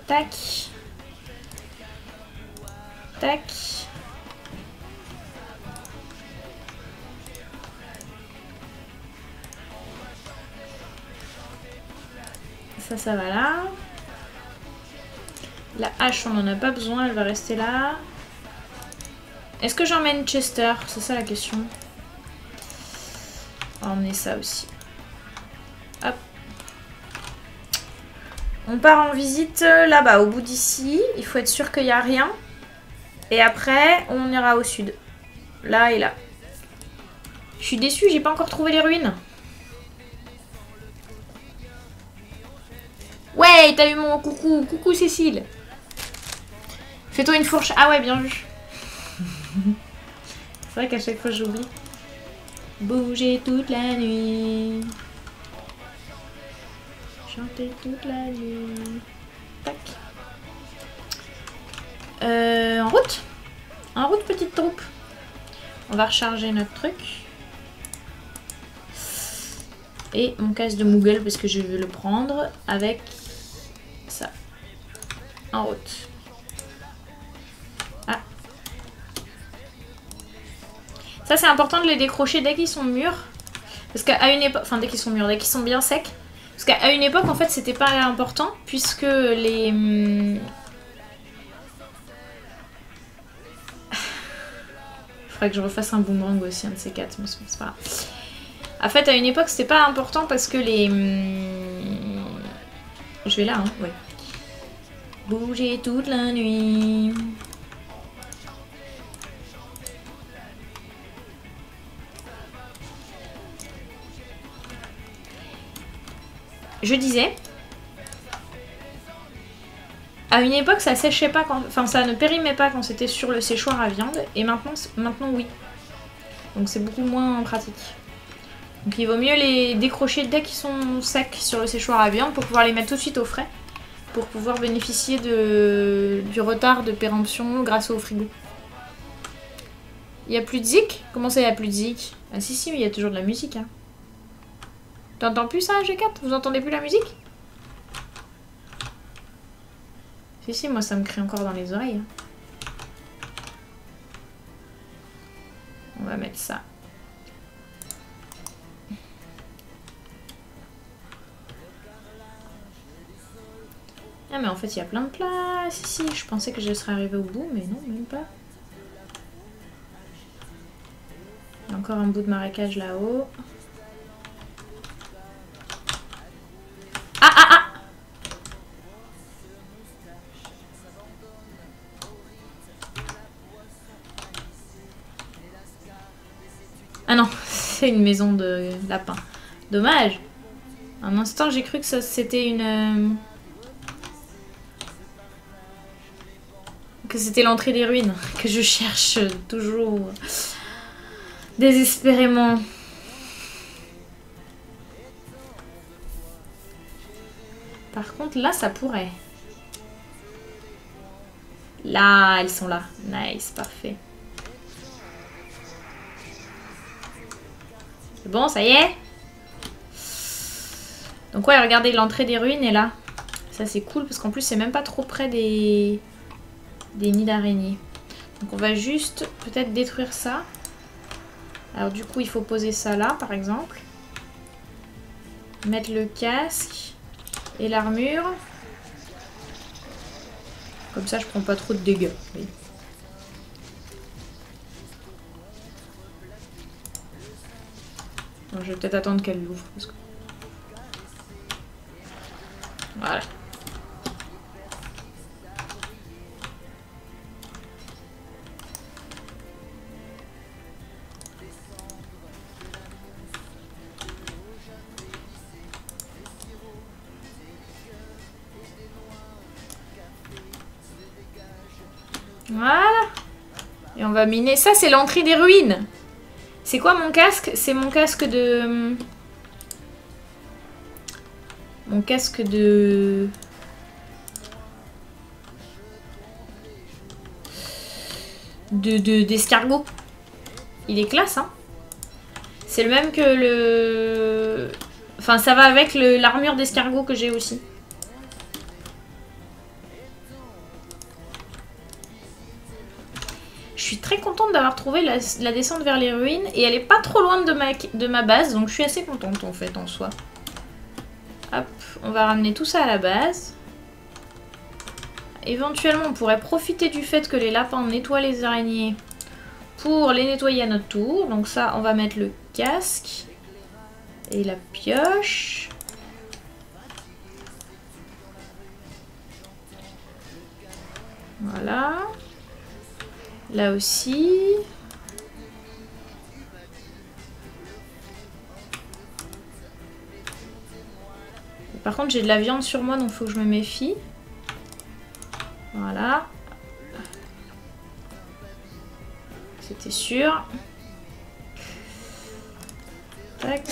Tac. Tac. Ça va là. La hache, on n'en a pas besoin, elle va rester là. Est-ce que j'emmène Chester? C'est ça la question. On va emmener ça aussi. Hop. On part en visite là-bas, au bout d'ici. Il faut être sûr qu'il n'y a rien. Et après, on ira au sud. Là et là. Je suis déçue, j'ai pas encore trouvé les ruines. Ouais, t'as eu mon coucou. Coucou Cécile. Fais-toi une fourche. Ah ouais, bien vu. C'est vrai qu'à chaque fois j'oublie. Bouger toute la nuit. Chanter toute la nuit. Tac. En route. En route, petite troupe. On va recharger notre truc. Et mon casque de Moogle parce que je veux le prendre avec ça. En route. Ah. Ça c'est important de les décrocher dès qu'ils sont mûrs. Parce qu'à une époque... Enfin dès qu'ils sont mûrs, dès qu'ils sont bien secs. Parce qu'à une époque en fait c'était pas important. Puisque les... Faudrait que je refasse un boomerang aussi, un de ces quatre, mais c'est pas grave. En fait, à une époque, c'était pas important parce que les... Je vais là, hein, ouais. Bouger toute la nuit. Je disais... À une époque, ça séchait pas quand... Enfin, ça ne périmait pas quand c'était sur le séchoir à viande. Et maintenant oui. Donc c'est beaucoup moins pratique. Donc il vaut mieux les décrocher dès qu'ils sont secs sur le séchoir à viande pour pouvoir les mettre tout de suite au frais. Pour pouvoir bénéficier du retard de péremption grâce au frigo. Il n'y a plus de zik? Comment ça, il n'y a plus de zik? Ah si, mais il y a toujours de la musique. Hein. T'entends plus ça, G4? Vous entendez plus la musique? Si, moi ça me crie encore dans les oreilles. On va mettre ça. Ah mais en fait il y a plein de places ici. Je pensais que je serais arrivée au bout, mais non, même pas. Il y a encore un bout de marécage là-haut. Ah ah ah! Ah non, c'est une maison de lapin. Dommage. Un instant j'ai cru que c'était une... que c'était l'entrée des ruines, que je cherche toujours désespérément. Par contre, là, ça pourrait. Là, elles sont là. Nice, parfait. C'est bon, ça y est. Donc ouais, regardez, l'entrée des ruines est là. Ça, c'est cool, parce qu'en plus, c'est même pas trop près des nids d'araignées. Donc on va juste peut-être détruire ça. Alors du coup, il faut poser ça là, par exemple. Mettre le casque et l'armure. Comme ça, je prends pas trop de dégâts. Oui. Alors, je vais peut-être attendre qu'elle l'ouvre. Parce que... Voilà. Voilà. Et on va miner. Ça, c'est l'entrée des ruines. C'est quoi mon casque? C'est mon casque de... Mon casque de... d'escargot. Il est classe, hein. C'est le même que le... Enfin, ça va avec l'armure d'escargot que j'ai aussi. Je suis très contente d'avoir trouvé la descente vers les ruines. Et elle est pas trop loin de ma base. Donc je suis assez contente en fait en soi. Hop, on va ramener tout ça à la base. Éventuellement on pourrait profiter du fait que les lapins nettoient les araignées pour les nettoyer à notre tour. Donc ça on va mettre le casque. Et la pioche. Voilà. Là aussi. Par contre, j'ai de la viande sur moi, donc il faut que je me méfie. Voilà. C'était sûr. Tac.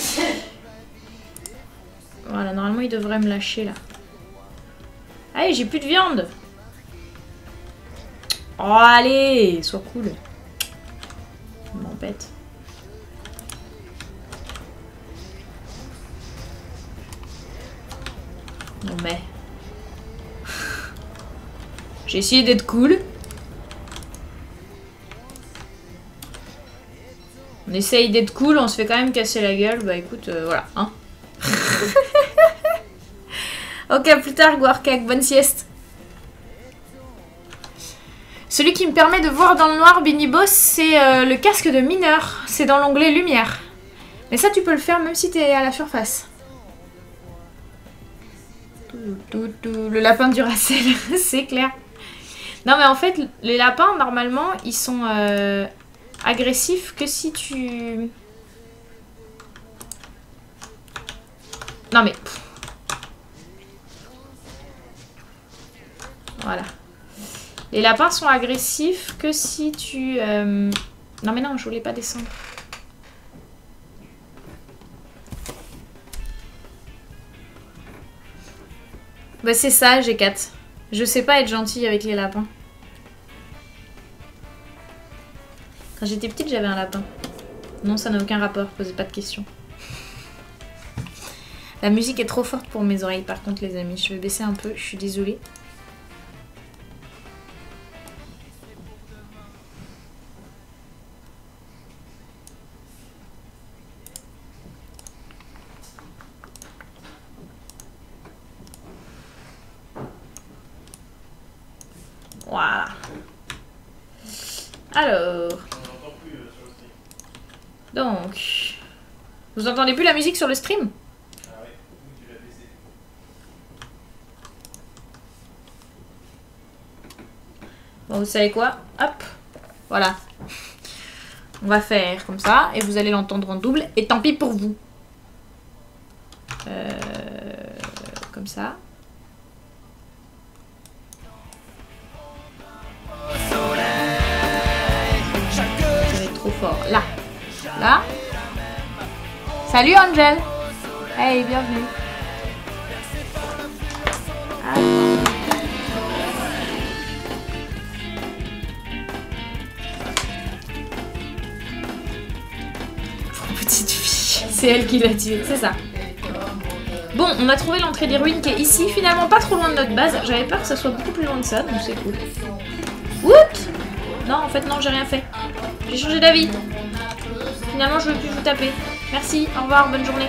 Voilà, normalement, il devrait me lâcher, là. Allez, j'ai plus de viande. Oh, allez, sois cool. Ça m'embête. Non mais... J'ai essayé d'être cool. On essaye d'être cool, on se fait quand même casser la gueule. Bah écoute, voilà, hein. Ok, à plus tard, Guarkak, bonne sieste. Celui qui me permet de voir dans le noir, Biniboss, c'est le casque de mineur. C'est dans l'onglet lumière. Mais ça, tu peux le faire même si t'es à la surface. Le lapin du Racel, c'est clair. Non, mais en fait, les lapins, normalement, ils sont agressifs que si tu... Non, mais... Voilà. Les lapins sont agressifs que si tu... Non mais non, je voulais pas descendre. Bah c'est ça, G4. Je sais pas être gentille avec les lapins. Quand j'étais petite, j'avais un lapin. Non, ça n'a aucun rapport, posez pas de questions. La musique est trop forte pour mes oreilles par contre les amis. Je vais baisser un peu, je suis désolée. Voilà. Alors. Donc. Vous entendez plus la musique sur le stream? Ah ouais, tu l'as baissé. Bon, vous savez quoi? Hop. Voilà. On va faire comme ça. Et vous allez l'entendre en double. Et tant pis pour vous. Comme ça. Ça va être trop fort. Là. Là. Salut Angel. Hey, bienvenue. Ah. Petite fille. C'est elle qui l'a tué, c'est ça. Bon, on a trouvé l'entrée des ruines qui est ici. Finalement pas trop loin de notre base. J'avais peur que ça soit beaucoup plus loin que ça, donc c'est cool. Oups! Non, en fait non, j'ai rien fait. J'ai changé d'avis. Finalement, je veux plus vous taper. Merci, au revoir, bonne journée.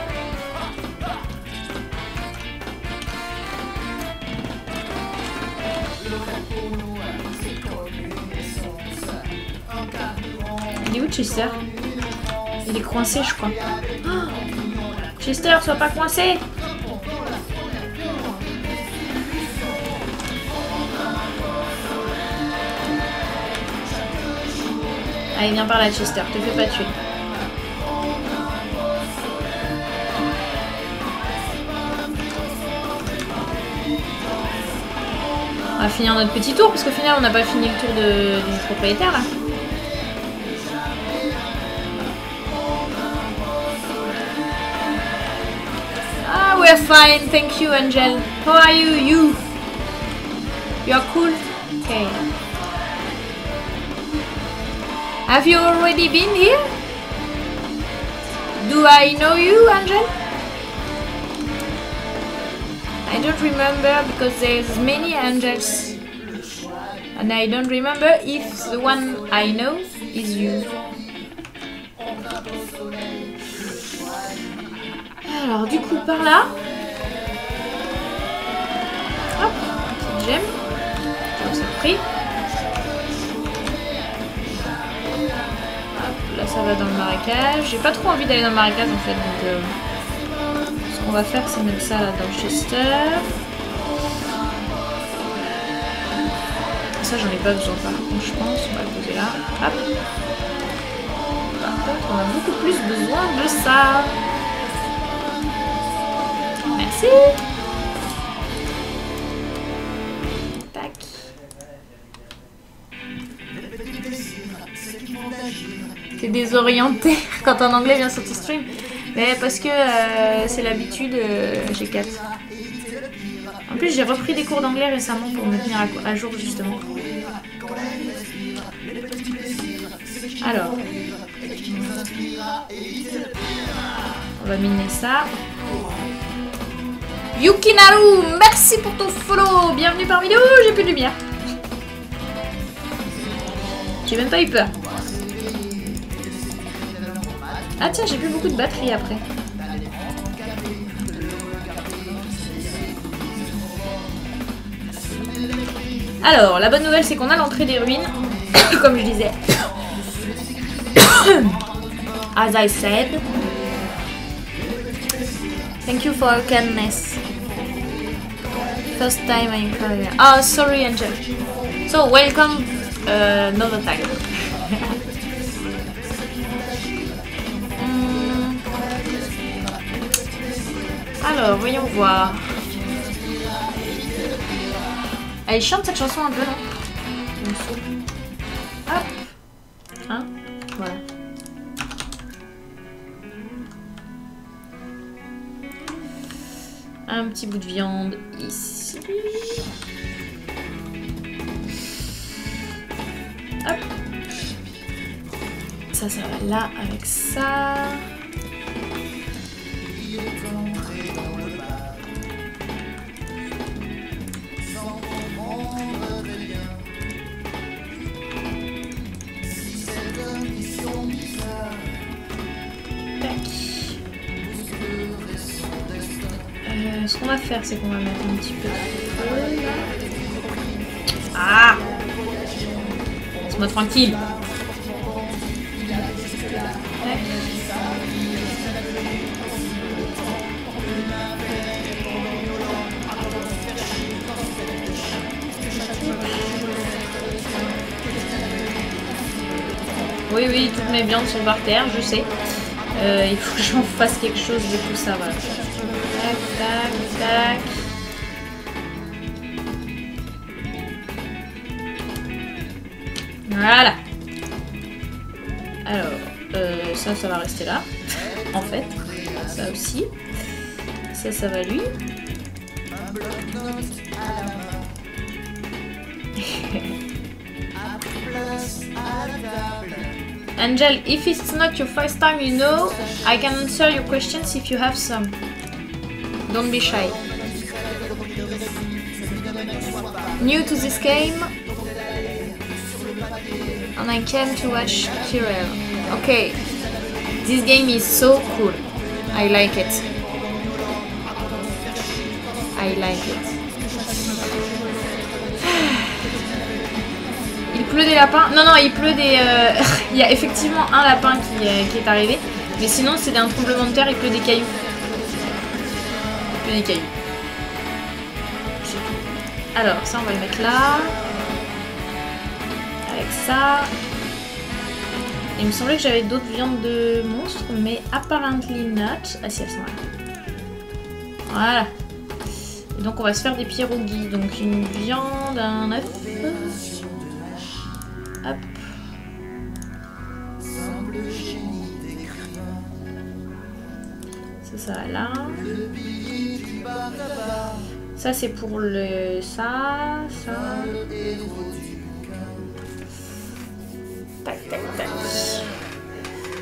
Il est où Chester? Il est coincé, je crois. Oh, Chester, sois pas coincé. Allez, viens par là, Chester. Te fais pas tuer. On va finir notre petit tour, parce qu'au final, on n'a pas fini le tour du propriétaire, là. Ah, we're fine. Thank you, Angel. How are you? You are cool? Okay. Have you already been here? Do I know you, Angel? I don't remember because there's many angels. And I don't remember if the one I know is you. Alors du coup par là. Hop, petite gemme. Comme ça pris. Là ça va dans le marécage. J'ai pas trop envie d'aller dans le marécage en fait, donc ce qu'on va faire c'est mettre ça là dans Chester. Ça j'en ai pas besoin par contre je pense, on va le poser là. Hop. Par contre on a beaucoup plus besoin de ça. Merci. Tac. T'es désorienté quand un anglais vient sur ton stream. Mais parce que c'est l'habitude, j'ai 4. En plus j'ai repris des cours d'anglais récemment pour me tenir à jour justement. Alors. On va miner ça. Yukinaru, merci pour ton follow. Bienvenue parmi nous, j'ai plus de lumière. J'ai même pas eu peur. Ah tiens, j'ai plus beaucoup de batterie après. Alors, la bonne nouvelle c'est qu'on a l'entrée des ruines, comme je disais. As I said. Thank you for your kindness. First time in Korea. Oh, sorry, Angel. So, welcome another time. Alors, voyons voir. Elle chante cette chanson un peu, non? Hop. Hein? Voilà. Un petit bout de viande ici. Hop. Ça va là avec ça. Ce qu'on va faire, c'est qu'on va mettre un petit peu de feu là. Ah! Laisse-moi tranquille. Oui, oui, toutes mes viandes sont par terre, je sais. Il faut que j'en fasse quelque chose de tout ça, voilà. Tac, tac, tac. Voilà. Alors, ça va rester là. En fait, ça aussi. Ça va lui. Angel, if it's not your first time, you know, I can answer your questions if you have some. Don't be shy. New to this game, and I came to watch Kirel. Okay, this game is so cool. I like it. I like it. Il pleut des lapins. Non, non, il pleut des... Il y a effectivement un lapin qui est arrivé. Mais sinon, c'est un tremblement de terre, il pleut des cailloux. Il pleut des cailloux. C'est tout. Alors, ça, on va le mettre là. Avec ça. Il me semblait que j'avais d'autres viandes de monstres, mais apparently not. Ah si, elles sont là. Voilà. Et donc on va se faire des pierogies. Donc une viande, un œuf. Hop. Ça va là. Ça c'est pour le... ça. Tac, tac, tac.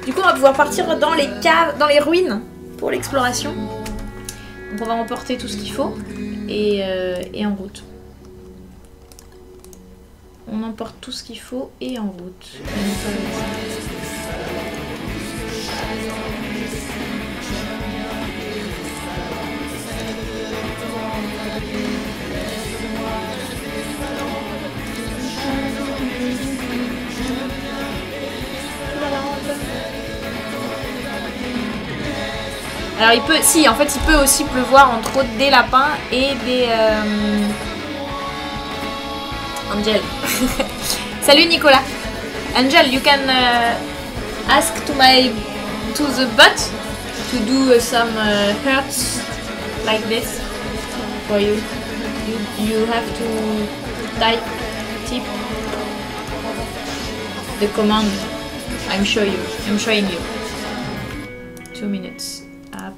Du coup on va pouvoir partir dans les caves, dans les ruines pour l'exploration. Donc on va emporter tout ce qu'il faut et en route. On emporte tout ce qu'il faut et en route. Alors il peut, si en fait il peut aussi pleuvoir entre autres des lapins et des Angel. Salut Nicolas. Angel, you can ask to the bot to do some hurts like this for you. You have to type the command. I'm showing you. 2 minutes. Hop.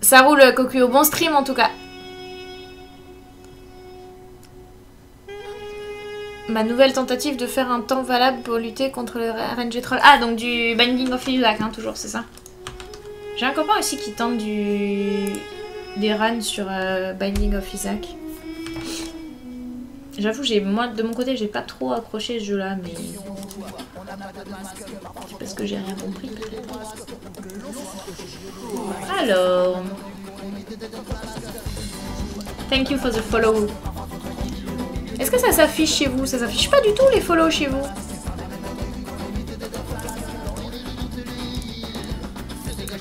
Ça roule, Cocu, bon stream en tout cas. Ma nouvelle tentative de faire un temps valable pour lutter contre le RNG troll. Ah, donc du Binding of Isaac, hein, toujours, c'est ça. J'ai un copain aussi qui tente des runs sur Binding of Isaac. J'avoue, moi de mon côté, j'ai pas trop accroché ce jeu-là, mais c'est parce que j'ai rien compris peut-être. Alors, thank you for the follow. Est-ce que ça s'affiche chez vous? Ça s'affiche pas du tout les follow chez vous?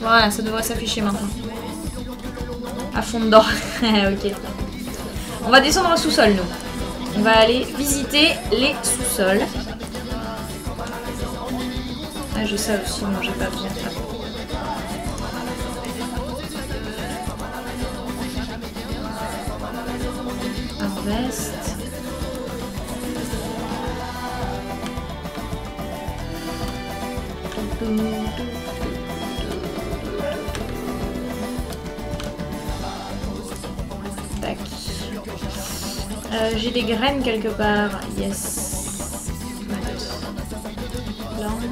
Voilà, ça devrait s'afficher maintenant. À fond dedans. Ok. On va descendre au sous-sol, nous. On va aller visiter les sous-sols. Ah, j'ai ça aussi, non, j'ai pas besoin. Harvest. Tac. J'ai des graines quelque part. Yes. Plante.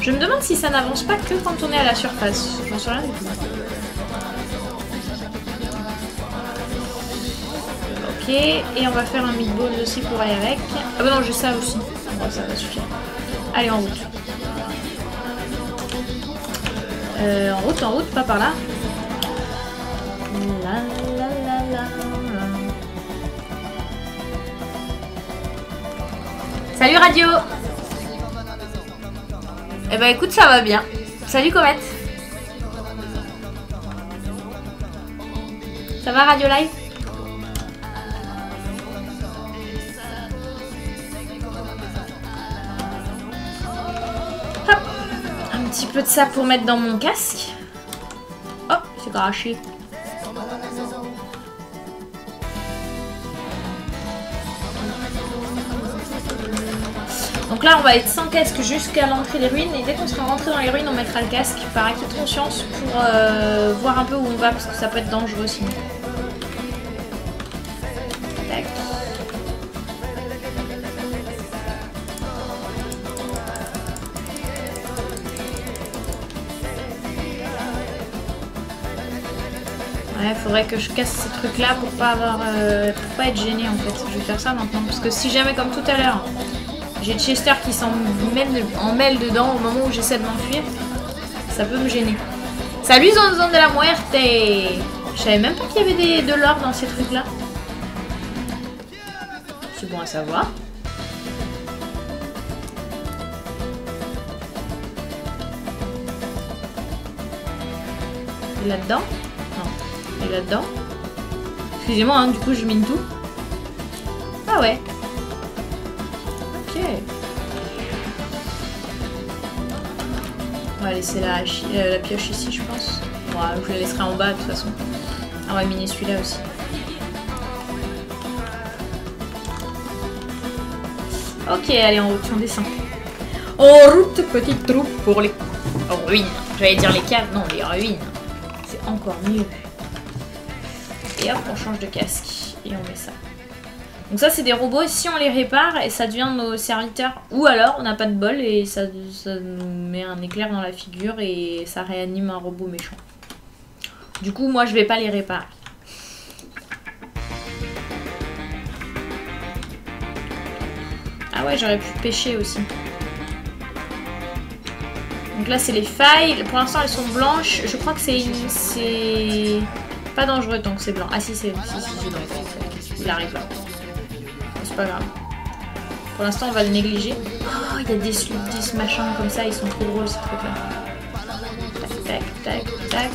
Je me demande si ça n'avance pas que quand on est à la surface. J'en sais rien du tout. Ok, et on va faire un meatball aussi pour aller avec. Ah bah non, j'ai ça aussi. Bon, ça va suffire. Allez, en route. En route, pas par là. La, la, la, la. Salut Radio. Eh ben écoute, ça va bien. Salut Comète. Ça va Radio Live? Hop. Un petit peu de ça pour mettre dans mon casque. Hop, c'est craché. Donc là on va être sans casque jusqu'à l'entrée des ruines et dès qu'on sera rentré dans les ruines on mettra le casque par acquis de conscience pour voir un peu où on va parce que ça peut être dangereux sinon. Tac. Ouais, faudrait que je casse ces trucs là pour pas avoir pour pas être gêné en fait. Je vais faire ça maintenant parce que si jamais comme tout à l'heure j'ai Chester qui s'en mêle dedans au moment où j'essaie de m'enfuir, ça peut me gêner. Salut Zonzon de la Muerte. Je savais même pas qu'il y avait de l'or dans ces trucs là. C'est bon à savoir. Et là-dedans? Non. Et là-dedans? Excusez-moi, hein, du coup je mine tout. Ah ouais. Ok. On va laisser la pioche ici, je pense. Bon, je la laisserai en bas de toute façon. On va miner celui-là aussi. Ok, allez, en route, on descend. En route, petite troupe pour les ruines. J'allais dire les caves, non, les ruines. C'est encore mieux. Et hop, on change de casque. Et on met ça. Donc ça, c'est des robots. Si on les répare, et ça devient nos serviteurs. Ou alors, on n'a pas de bol et ça nous met un éclair dans la figure et ça réanime un robot méchant. Du coup, moi, je vais pas les réparer. Ah ouais, j'aurais pu pêcher aussi. Donc là, c'est les failles. Pour l'instant, elles sont blanches. Je crois que c'est pas dangereux tant que c'est blanc. Ah si, c'est dangereux. Il arrive là. C'est pas grave. Pour l'instant, on va le négliger. Oh, il y a des 10 machins comme ça. Ils sont trop drôles, ces trucs-là. Tac, tac, tac, tac.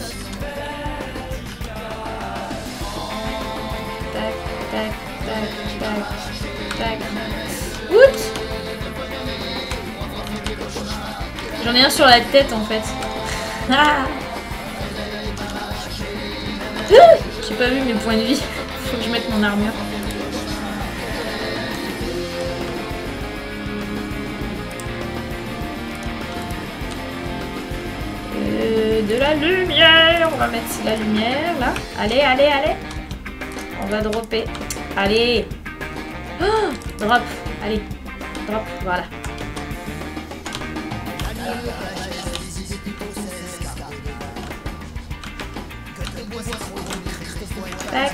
Tac, tac, tac, tac, tac. Ouch! J'en ai un sur la tête en fait. Ah! J'ai pas vu mes points de vie. Faut que je mette mon armure. De la lumière. On va mettre la lumière là. Allez, allez, allez. On va dropper. Allez. Oh, drop. Allez. Drop. Voilà. Tac.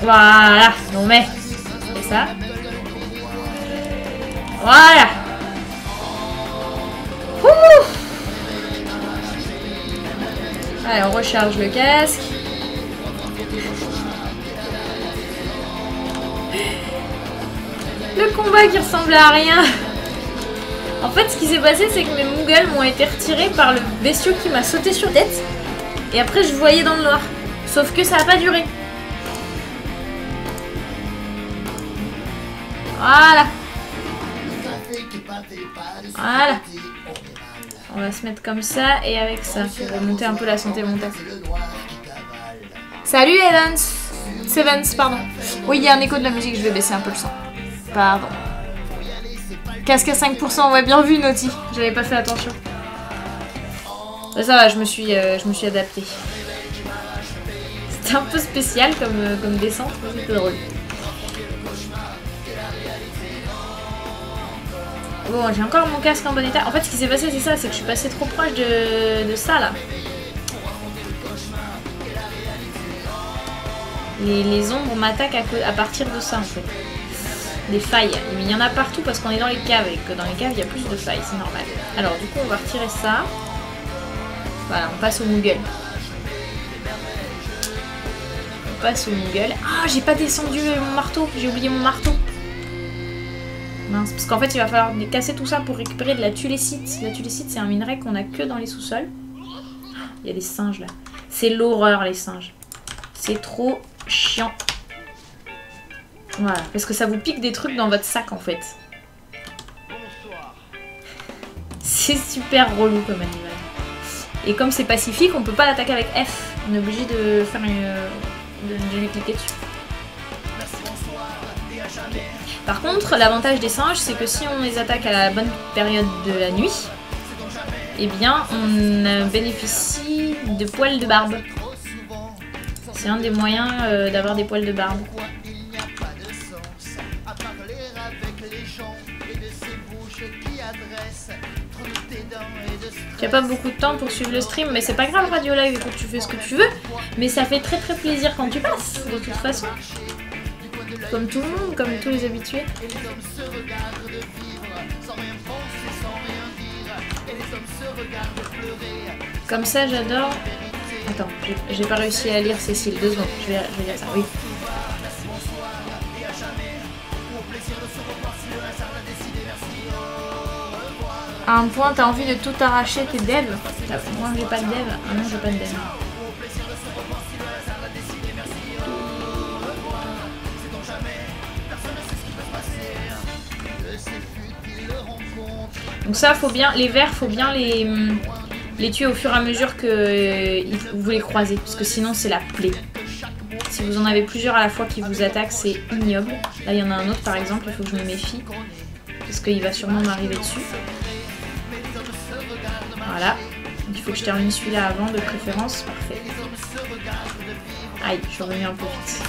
Voilà. On met. C'est ça. Voilà. Ouh. Allez, on recharge le casque. Le combat qui ressemblait à rien. En fait, ce qui s'est passé, c'est que mes Moogles m'ont été retirés par le bestiau qui m'a sauté sur la tête. Et après, je voyais dans le noir. Sauf que ça n'a pas duré. Voilà. Voilà. On va se mettre comme ça et avec ça. Pour remonter un peu la santé mentale. Salut Evans. Sevens, pardon. Oui, il y a un écho de la musique, je vais baisser un peu le son. Pardon. Casque à 5%, ouais, bien vu Naughty. J'avais pas fait attention. Mais ça va, je me suis adaptée. C'était un peu spécial comme descente, mais c'était drôle. Bon, j'ai encore mon casque en bon état. En fait, ce qui s'est passé, c'est ça, c'est que je suis passée trop proche de ça, là. Les ombres m'attaquent à partir de ça, en fait. Des failles. Mais il y en a partout parce qu'on est dans les caves et que dans les caves, il y a plus de failles, c'est normal. Alors, du coup, on va retirer ça. Voilà, on passe au Moogle. On passe au Moogle. Ah, j'ai pas descendu mon marteau. J'ai oublié mon marteau. Mince, parce qu'en fait, il va falloir casser tout ça pour récupérer de la tulécite. La tulécite, c'est un minerai qu'on a que dans les sous-sols. Il y a des singes, là. C'est l'horreur, les singes. C'est trop chiant. Voilà, parce que ça vous pique des trucs dans votre sac, en fait. C'est super relou comme animal. Et comme c'est pacifique, on peut pas l'attaquer avec F. On est obligé de faire de lui cliquer dessus. Par contre, l'avantage des singes, c'est que si on les attaque à la bonne période de la nuit, eh bien, on bénéficie de poils de barbe. C'est un des moyens d'avoir des poils de barbe. Tu n'as pas beaucoup de temps pour suivre le stream, mais c'est pas grave, Radio Live, écoute, tu fais ce que tu veux. Mais ça fait très plaisir quand tu passes, de toute façon. Comme tout le monde, comme tous les habitués. Comme ça, j'adore. Attends, j'ai pas réussi à lire Cécile. 2 secondes, je vais lire ça. Oui. À un point, t'as envie de tout arracher tes devs. Moi, j'ai pas de dev. Ah non, j'ai pas de dev. Donc ça, faut bien, les vers, faut bien les tuer au fur et à mesure que vous les croisez, parce que sinon c'est la plaie. Si vous en avez plusieurs à la fois qui vous attaquent, c'est ignoble. Là, il y en a un autre par exemple, il faut que je me méfie, parce qu'il va sûrement m'arriver dessus. Voilà. Il faut que je termine celui-là avant, de préférence. Parfait. Aïe, je suis revenue un peu vite.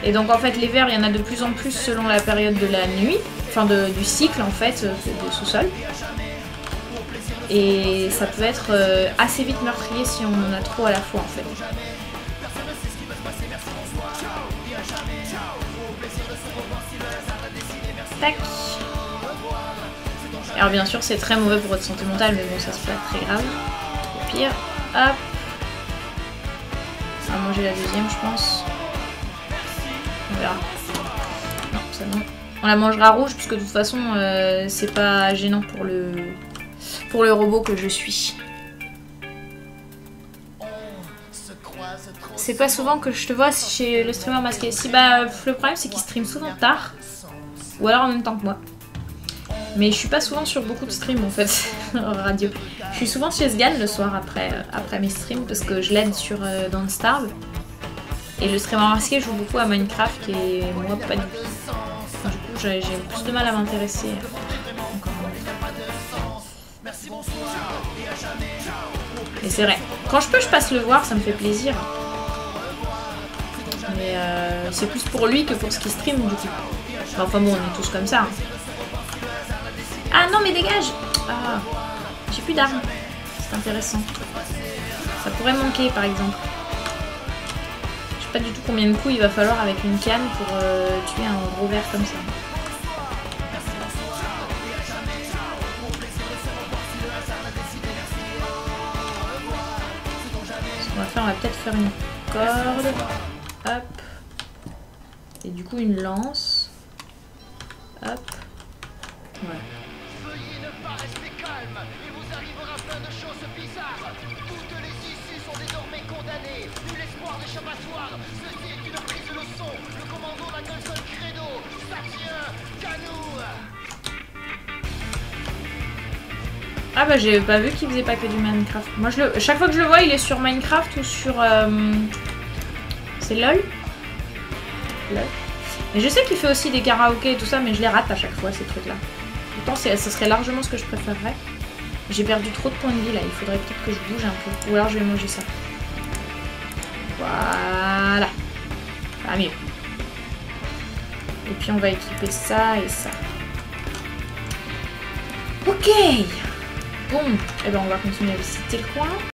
Et donc en fait les vers, il y en a de plus en plus selon la période de la nuit, enfin du cycle en fait, de sous-sol. Et ça peut être assez vite meurtrier si on en a trop à la fois en fait. Tac. Alors bien sûr c'est très mauvais pour votre santé mentale, mais bon ça c'est pas très grave. Au pire, hop. On va manger la deuxième je pense. On verra. Non, ça non. On la mangera rouge puisque de toute façon c'est pas gênant pour le robot que je suis. C'est pas souvent que je te vois chez le streamer masqué. Si bah le problème c'est qu'il stream souvent tard. Ou alors en même temps que moi. Mais je suis pas souvent sur beaucoup de streams en fait en radio. Je suis souvent chez Sgan le soir après mes streams parce que je l'aide sur Don't Starve. Et le streamer masqué joue beaucoup à Minecraft et moi pas du tout. Du coup j'ai plus de mal à m'intéresser. Et c'est vrai, quand je peux je passe le voir, ça me fait plaisir. Mais c'est plus pour lui que pour ce qui stream du coup. Enfin bon, on est tous comme ça. Hein. Ah non mais dégage. Ah, j'ai plus d'armes. C'est intéressant. Ça pourrait manquer par exemple. Je sais pas du tout combien de coups il va falloir avec une canne pour tuer un gros ver comme ça. Ce qu'on va faire, on va peut-être faire une corde. Hop. Et du coup une lance. Hop. Voilà. Veuillez ne pas rester calme, il vous arrivera plein de choses bizarres. Toutes les issues sont désormais condamnées. Nul espoir d'échappatoire. Ceci est une prise de leçon. Le commando n'a qu'un seul credo. Ça tient qu'à nous. Ah bah j'ai pas vu qu'il faisait pas que du Minecraft. Moi chaque fois que je le vois il est sur Minecraft ou sur... C'est LOL. LOL. Mais je sais qu'il fait aussi des karaokés et tout ça, mais je les rate à chaque fois ces trucs là. Pourtant ce serait largement ce que je préférerais. J'ai perdu trop de points de vie là, il faudrait peut-être que je bouge un peu. Ou alors je vais manger ça. Voilà. Ah mieux. Et puis on va équiper ça et ça. Ok. Bon, et ben on va continuer à visiter le coin.